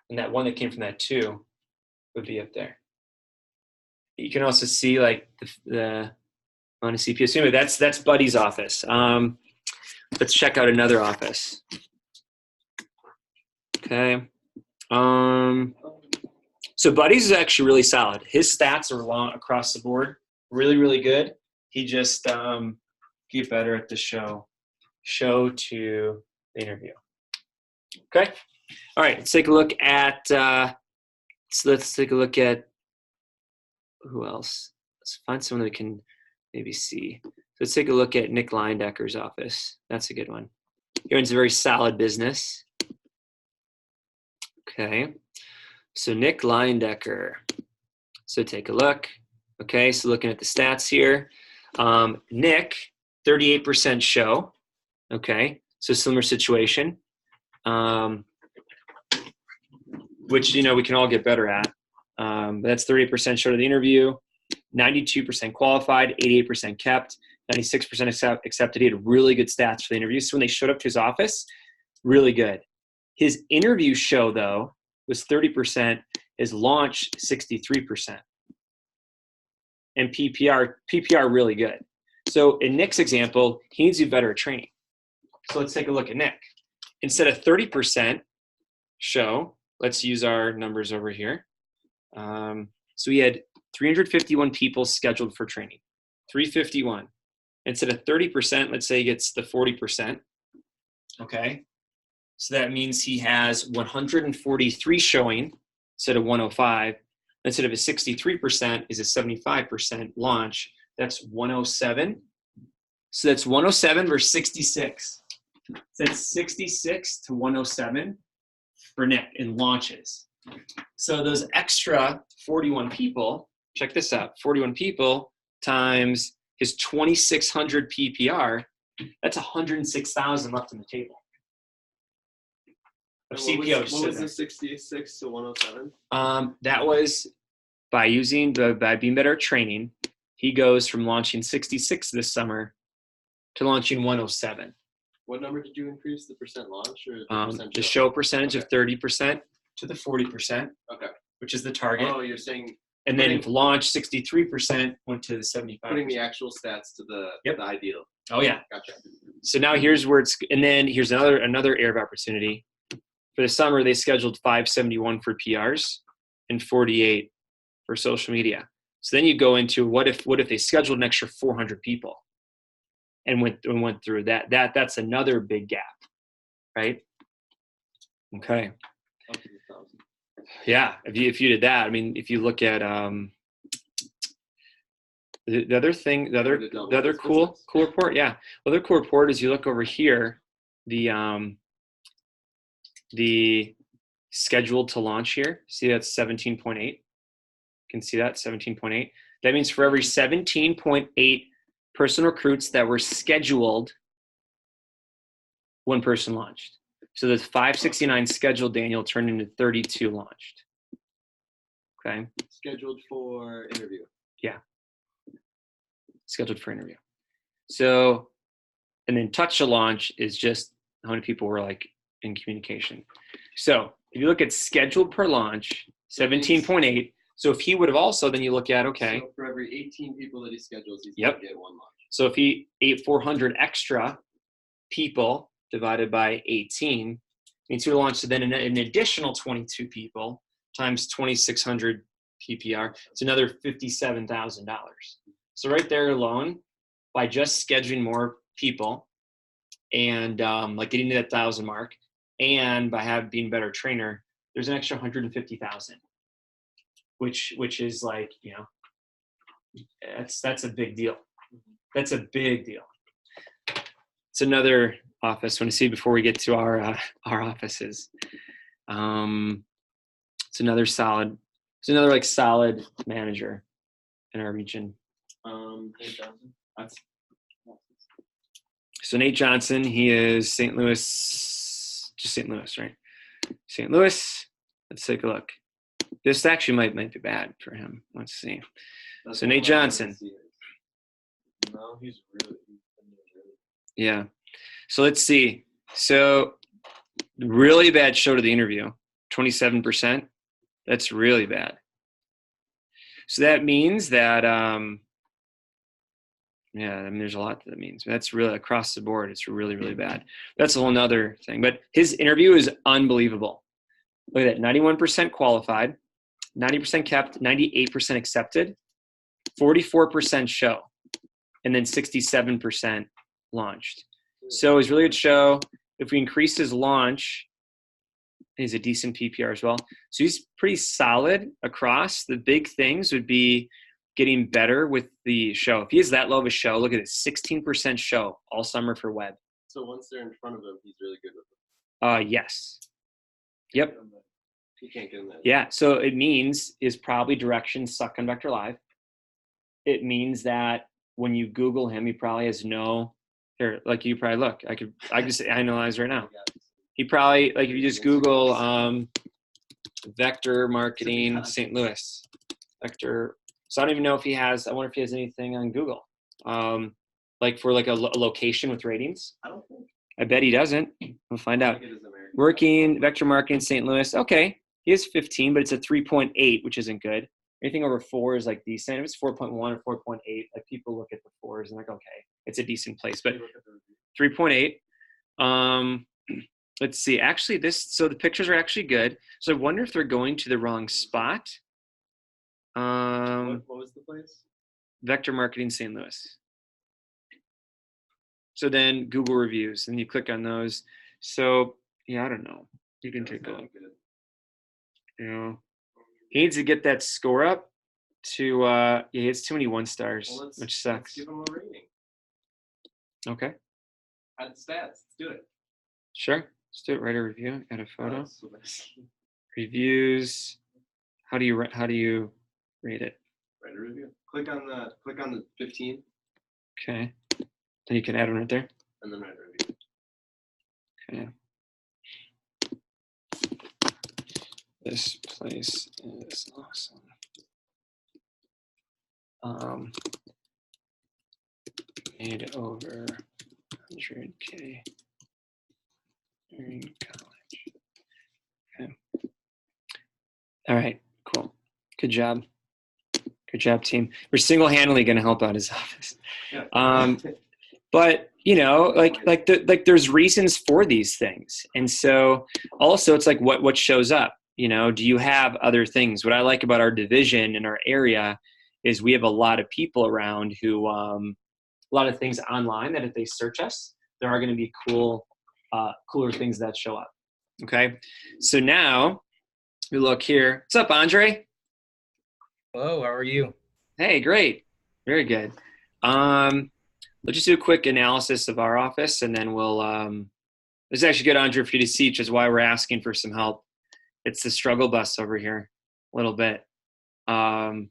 and that 1 that came from that 2 would be up there. You can also see like the on a CPS. Anyway, that's Buddy's office. let's check out another office. Okay. So Buddy's is actually really solid. His stats are long across the board, really, really good. He just get better at the show to the interview. Okay. All right. Let's take a look at. Let's take a look at who else. Let's find someone that we can maybe see. Let's take a look at Nick Leindecker's office. That's a good one. He runs a very solid business. Okay. So Nick Leindecker. So take a look. Okay. So looking at the stats here, Nick, 38% show. Okay. So similar situation, which, we can all get better at. But that's 38% show to the interview, 92% qualified, 88% kept, 96% accepted. He had really good stats for the interview. So when they showed up to his office, really good. His interview show, though, was 30%. His launch, 63%. And PPR really good. So in Nick's example, he needs to do better at training. So let's take a look at Nick. Instead of 30% show, let's use our numbers over here. So we had 351 people scheduled for training. 351. Instead of 30%, let's say he gets the 40%. Okay. So that means he has 143 showing instead of 105. Instead of a 63% is a 75% launch. That's 107. So that's 107 versus 66. So that's 66 to 107 for Nick in launches. So those extra 41 people, check this out, 41 people times his 2,600 PPR, that's 106,000 left on the table. Of CPO. What was the 66 to 107? That was by being better at training, he goes from launching 66 this summer to launching 107. What number did you increase? The percent launch or The show percentage of 30% to the 40%. Okay. Which is the target. Oh, you're saying. And then if launch 63% went to the 75%. Putting the actual stats to the ideal. Oh yeah. Gotcha. So now here's where and then here's another area of opportunity. For the summer, they scheduled 571 for PRs and 48 for social media. So then you go into what if they scheduled an extra 400 people and went through that. That's another big gap, right? Okay. Yeah, if you did that, I mean, if you look at the other thing, the other cool report, yeah. The other cool report is you look over here, the scheduled to launch here. See, that's 17.8. You can see that 17.8. That means for every 17.8 person recruits that were scheduled, one person launched. So the 569 scheduled, Daniel, turned into 32 launched. Okay. Scheduled for interview. Yeah. Scheduled for interview. So, and then touch to launch is just how many people were like in communication. So if you look at scheduled per launch, 17.8. So if he would have also, then you look at, okay. So for every 18 people that he schedules, he's Yep. going to get one launch. So if he ate 400 extra people divided by 18, means he would launch then an additional 22 people times 2,600 PPR. It's another $57,000. So right there alone, by just scheduling more people and like getting to that 1,000 mark, and by being a better trainer, there's an extra 150,000, which is like, that's a big deal. That's a big deal. It's another office. Want to see before we get to our offices. It's another solid manager in our region. Nate Johnson. So Nate Johnson, he is St. Louis, just St. Louis, right? St. Louis. Let's take a look. This actually might be bad for him. Let's see. So Nate Johnson. No, he's really. Yeah. So let's see. So really bad show to the interview, 27%. That's really bad. So that means that Yeah, I mean, there's a lot that means. That's really across the board. It's really, really bad. That's a whole nother thing. But his interview is unbelievable. Look at that, 91% qualified, 90% kept, 98% accepted, 44% show, and then 67% launched. So it's really good show. If we increase his launch, he's a decent PPR as well. So he's pretty solid across. The big things would be getting better with the show. If he has that low of a show, look at it, 16% show all summer for web. So once they're in front of him, he's really good with them. Yes. Yep. He can't get in that. Yeah. So it means is probably directions suck on Vector Live. It means that when you Google him, he probably has no here. Like you probably look. I could just analyze right now. He probably like if you just Google vector marketing St. Louis vector. So I don't even know if he has. I wonder if he has anything on Google, like for like a location with ratings. I don't think. I bet he doesn't. We'll find out. I think it is American. Working vector marketing St. Louis. Okay, he has 15, but it's a 3.8, which isn't good. Anything over 4 is like decent. If it's 4.1 or 4.8, like people look at the 4s and like, okay, it's a decent place. But 3.8. Let's see. Actually, so the pictures are actually good. So I wonder if they're going to the wrong spot. What was the place? Vector marketing St. Louis. So then Google reviews, and you click on those. So yeah, I don't know. You can take a look. You know, he needs to get that score up to. Yeah, he has too many 1 stars, which sucks. Let's give him a rating. Okay. Add the stats. Let's do it. Sure. Let's do it. Write a review. Add a photo. Oh, Reviews. How do you rate it? Write a review. Click on the 15, Okay. Then you can add one right there. and then write a review. Okay. This place is awesome. Made over 100K during college. Okay. All right. Cool. Good job. Good job, team. We're single-handedly going to help out his office. Yeah. But you know, like there's reasons for these things, and so also it's like what shows up. You know, do you have other things? What I like about our division and our area is we have a lot of people around who a lot of things online that if they search us, there are going to be cooler things that show up. Okay, so now we look here. What's up, Andre? Hello, how are you? Hey, great, very good. Let's just do a quick analysis of our office, and then we'll. This is actually good, Andre, for you to see, which is why we're asking for some help. It's the struggle bus over here, a little bit, and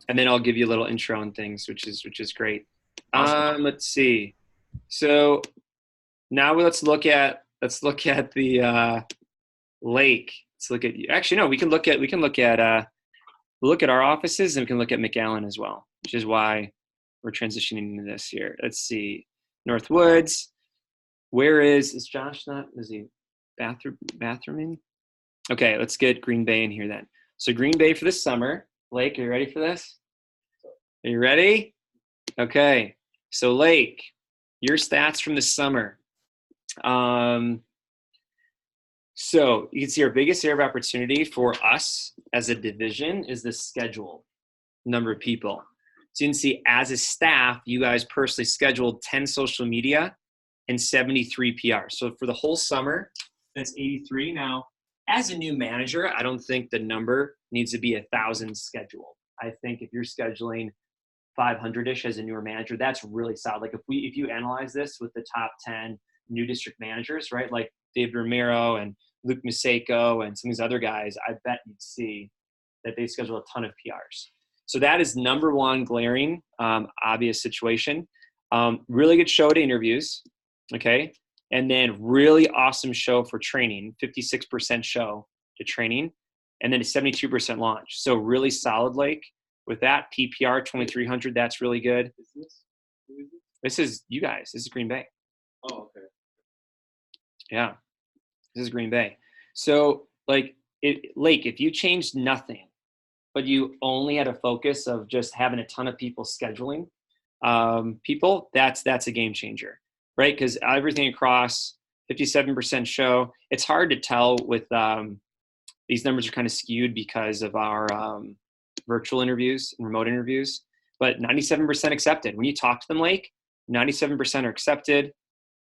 then I'll give you a little intro and things, which is great. Awesome. Let's see. So now let's look at the lake. Let's look at. Actually, no, we can look at our offices, and we can look at McAllen as well, which is why we're transitioning into this here. Let's see. Northwoods. Where is Josh not? Is he bathrooming? Okay, let's get Green Bay in here then. So Green Bay for the summer. Lake, are you ready for this? Are you ready? Okay. So Lake, your stats from the summer. So you can see our biggest area of opportunity for us as a division is the schedule number of people. So you can see as a staff, you guys personally scheduled 10 social media and 73 PR. So for the whole summer, that's 83. Now, as a new manager, I don't think the number needs to be 1,000 scheduled. I think if you're scheduling 500-ish as a newer manager, that's really solid. Like if you analyze this with the top 10 new district managers, right? Like Dave Romero and Luke Maseko and some of these other guys, I bet you'd see that they schedule a ton of PRs. So that is number one glaring, obvious situation. Really good show to interviews, okay? And then really awesome show for training, 56% show to training, and then a 72% launch. So really solid, Lake. With that, PPR 2,300, that's really good. Who is this? This is you guys. This is Green Bay. Oh, okay. Yeah, this is Green Bay. So Lake, if you changed nothing, but you only had a focus of just having a ton of people scheduling, people, that's a game changer, right? Because everything across 57% show. It's hard to tell with these numbers are kind of skewed because of our virtual interviews and remote interviews, but 97% accepted. When you talk to them, Lake, 97% are accepted.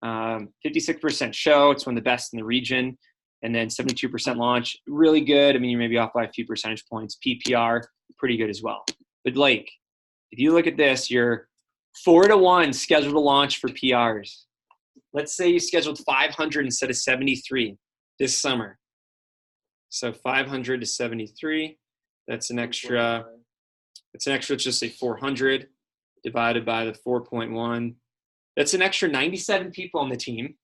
56% show. It's one of the best in the region. And then 72% launch, really good. I mean, you may be off by a few percentage points. PPR, pretty good as well. But Lake, if you look at this, you're 4-1 scheduled to launch for PRs. Let's say you scheduled 500 instead of 73 this summer. So 500 to 73, that's an extra, let's just say 400 divided by the 4.1. That's an extra 97 people on the team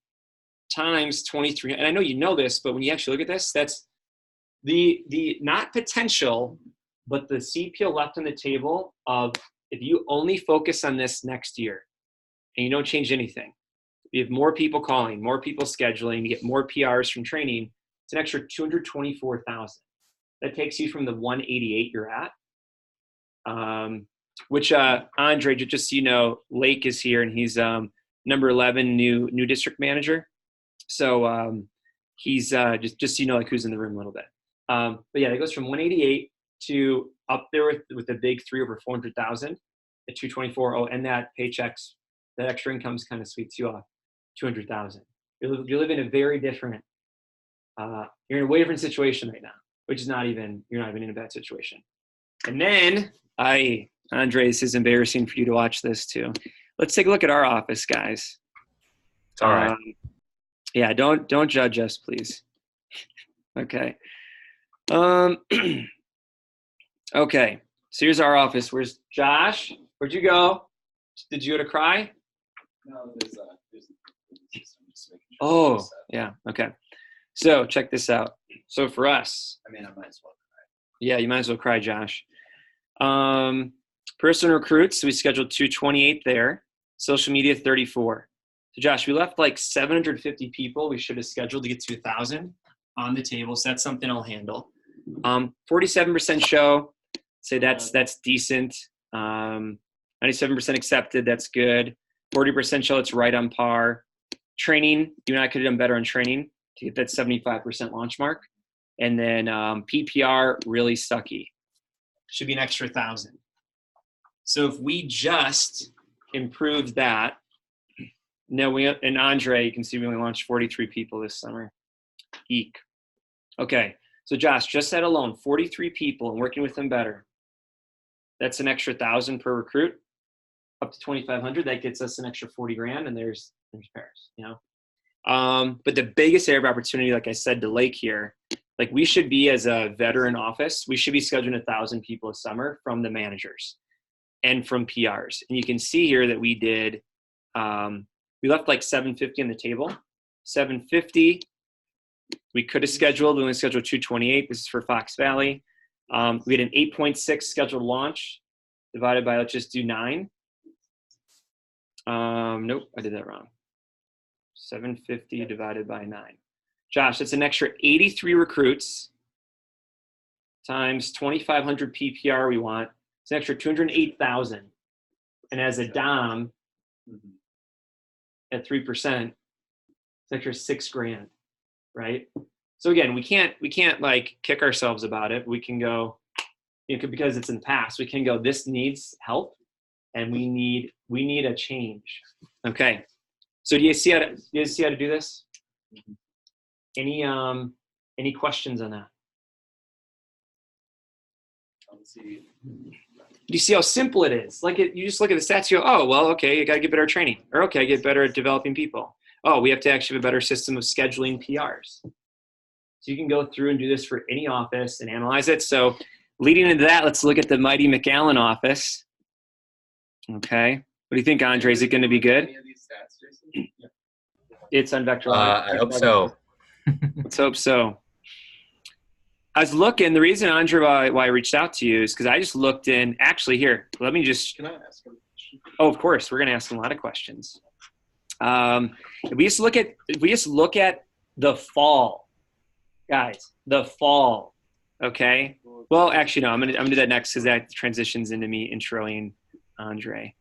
times 23. And I know you know this, but when you actually look at this, that's the not potential, but the CPO left on the table of if you only focus on this next year and you don't change anything, you have more people calling, more people scheduling, you get more PRs from training, it's an extra 224,000. That takes you from the 188 you're at. Which Andre, just so you know, Lake is here and he's number 11 new district manager. So he's just so you know, like who's in the room a little bit. But yeah, it goes from 188 to up there with the big 3 over 400,000 at 224. Oh, and that paychecks, that extra income's kind of sweeps you off 200,000. You live in a very different, you're in a way different situation right now, which is you're not even in a bad situation. And then Andre, this is embarrassing for you to watch this too. Let's take a look at our office, guys. It's all right. Yeah, don't judge us, please. Okay. Okay. So here's our office. Where's Josh? Where'd you go? Did you go to cry? No, there's just making sure Oh, it's set. yeah. Okay. So check this out. So for us, I mean, I might as well. yeah, you might as well cry, Josh. Person recruits, so we scheduled 228 there. Social media, 34. So Josh, we left like 750 people we should have scheduled to get to 1,000 on the table. So that's something I'll handle. 47% show. Say that's decent. 97% accepted. That's good. 40% show. It's right on par. Training, you and I could have done better on training to get that 75% launch mark. And then PPR, really sucky. Should be an extra 1,000. So if we just improved that, and Andre, you can see we only launched 43 people this summer. Eek. Okay, so Josh, just that alone, 43 people and working with them better. That's an extra 1,000 per recruit, up to 2,500. That gets us an extra 40 grand, and there's pairs, you know. But the biggest area of opportunity, like I said to Lake here, like we should be as a veteran office, we should be scheduling 1,000 people a summer from the managers and from PRs. And you can see here that we did, we left like 750 on the table. 750, we could have scheduled, we only scheduled 228. This is for Fox Valley. We had an 8.6 scheduled launch divided by, let's just do 9. Nope, I did that wrong. 750 divided by 9. Josh, that's an extra 83 recruits times 2,500 PPR we want. It's an extra 208,000. And as a DOM at 3%, it's an extra $6 grand, right? So again, we can't like kick ourselves about it. We can go, because it's in the past, we can go, this needs help and we need a change. Okay. So do you see how to do this? Any questions on that? Do you see how simple it is? You just look at the stats, you go, oh, well, okay, you got to get better at training. Or, okay, I get better at developing people. Oh, we have to actually have a better system of scheduling PRs. So you can go through and do this for any office and analyze it. So leading into that, let's look at the mighty McAllen office. Okay. What do you think, Andre? Is it going to be good? Any of these stats, Jason? It's on Vector. I hope so. Let's hope so. I was looking, the reason, Andre, why I reached out to you is because I just looked in, actually here, let me just. Can I ask him a question? Oh, of course. We're going to ask him a lot of questions. If we just look at the fall, guys, the fall. Okay. Well, actually, no, I'm going to do that next because that transitions into me introing Andre.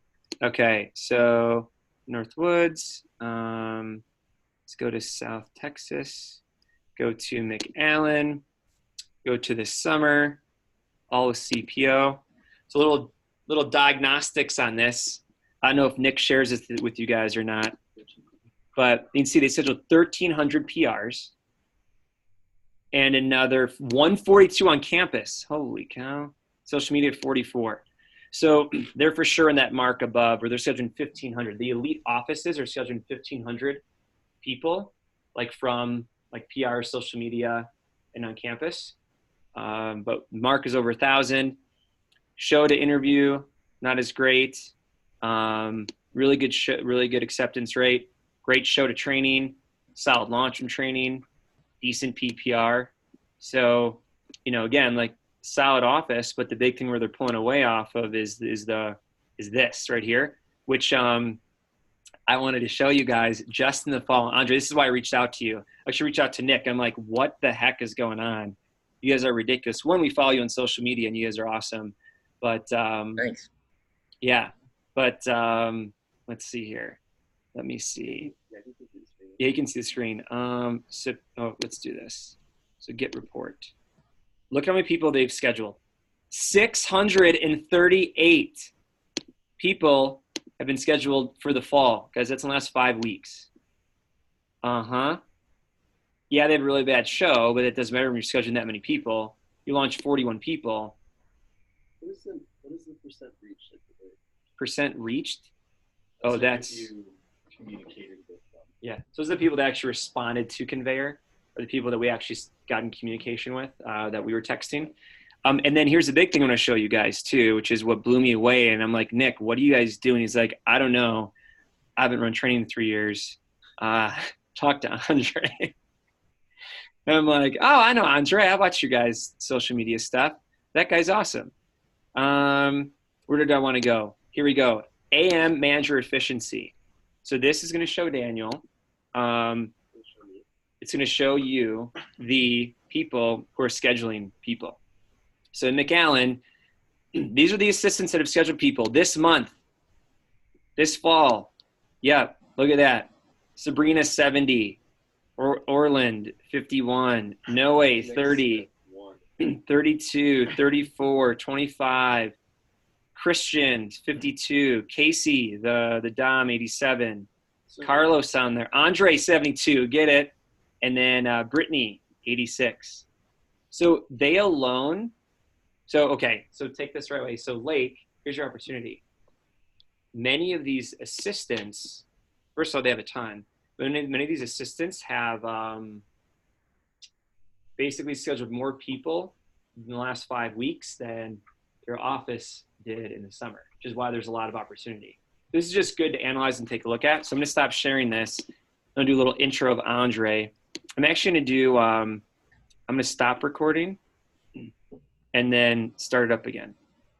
Okay, so Northwoods. Let's go to South Texas. Go to McAllen. Go to the summer. All with CPO. So little diagnostics on this. I don't know if Nick shares this with you guys or not, but you can see they scheduled 1,300 PRs and another 142 on campus. Holy cow. Social media 44. So they're for sure in that mark above, or they're scheduling 1,500. The elite offices are scheduling 1,500 people, like from like PR, social media, and on campus. But mark is over 1,000. Show to interview, not as great. Really good acceptance rate. Great show to training. Solid launch from training. Decent PPR. So, again, like solid office, but the big thing where they're pulling away off of is this right here, which I wanted to show you guys just in the fall. Andre, this is why I reached out to you. I should reach out to Nick. I'm like, what the heck is going on? You guys are ridiculous. One, we follow you on social media, and you guys are awesome. But Thanks. yeah. But let's see here. Let me see. Yeah, you can see the screen. Let's do this. So get report. Look how many people they've scheduled. 638 people have been scheduled for the fall, guys. That's in the last 5 weeks. Yeah, they had a really bad show, but it doesn't matter when you're scheduling that many people. You launch 41 people. What is the percent reached? Percent reached? Oh, that's you communicated with them. yeah. So those are the people that actually responded to Conveyor, or the people that we actually got in communication with, that we were texting. And then here's the big thing I want to show you guys too, which is what blew me away. And I'm like, Nick, what are you guys doing? He's like, I don't know. I haven't run training in 3 years. Talk to Andre. And I'm like, oh, I know Andre. How about your guys' social media stuff? That guy's awesome. Where did I want to go? Here we go. AM manager efficiency. So this is going to show Daniel. It's going to show you the people who are scheduling people. So in McAllen, these are the assistants that have scheduled people this month, this fall. Yeah, look at that. Sabrina, 70. Orland, 51. Noe, 30. 32, 34, 25. Christian, 52. Casey, the Dom, 87. Carlos on there. Andre, 72. Get it. And then Brittany, 86. So they alone. So take this right away. So Lake, here's your opportunity. Many of these assistants, first of all, they have a ton. But many of these assistants have basically scheduled more people in the last 5 weeks than your office did in the summer, which is why there's a lot of opportunity. This is just good to analyze and take a look at. So I'm going to stop sharing this. I'm going to do a little intro of Andre. I'm actually going to do, I'm going to stop recording and then start it up again.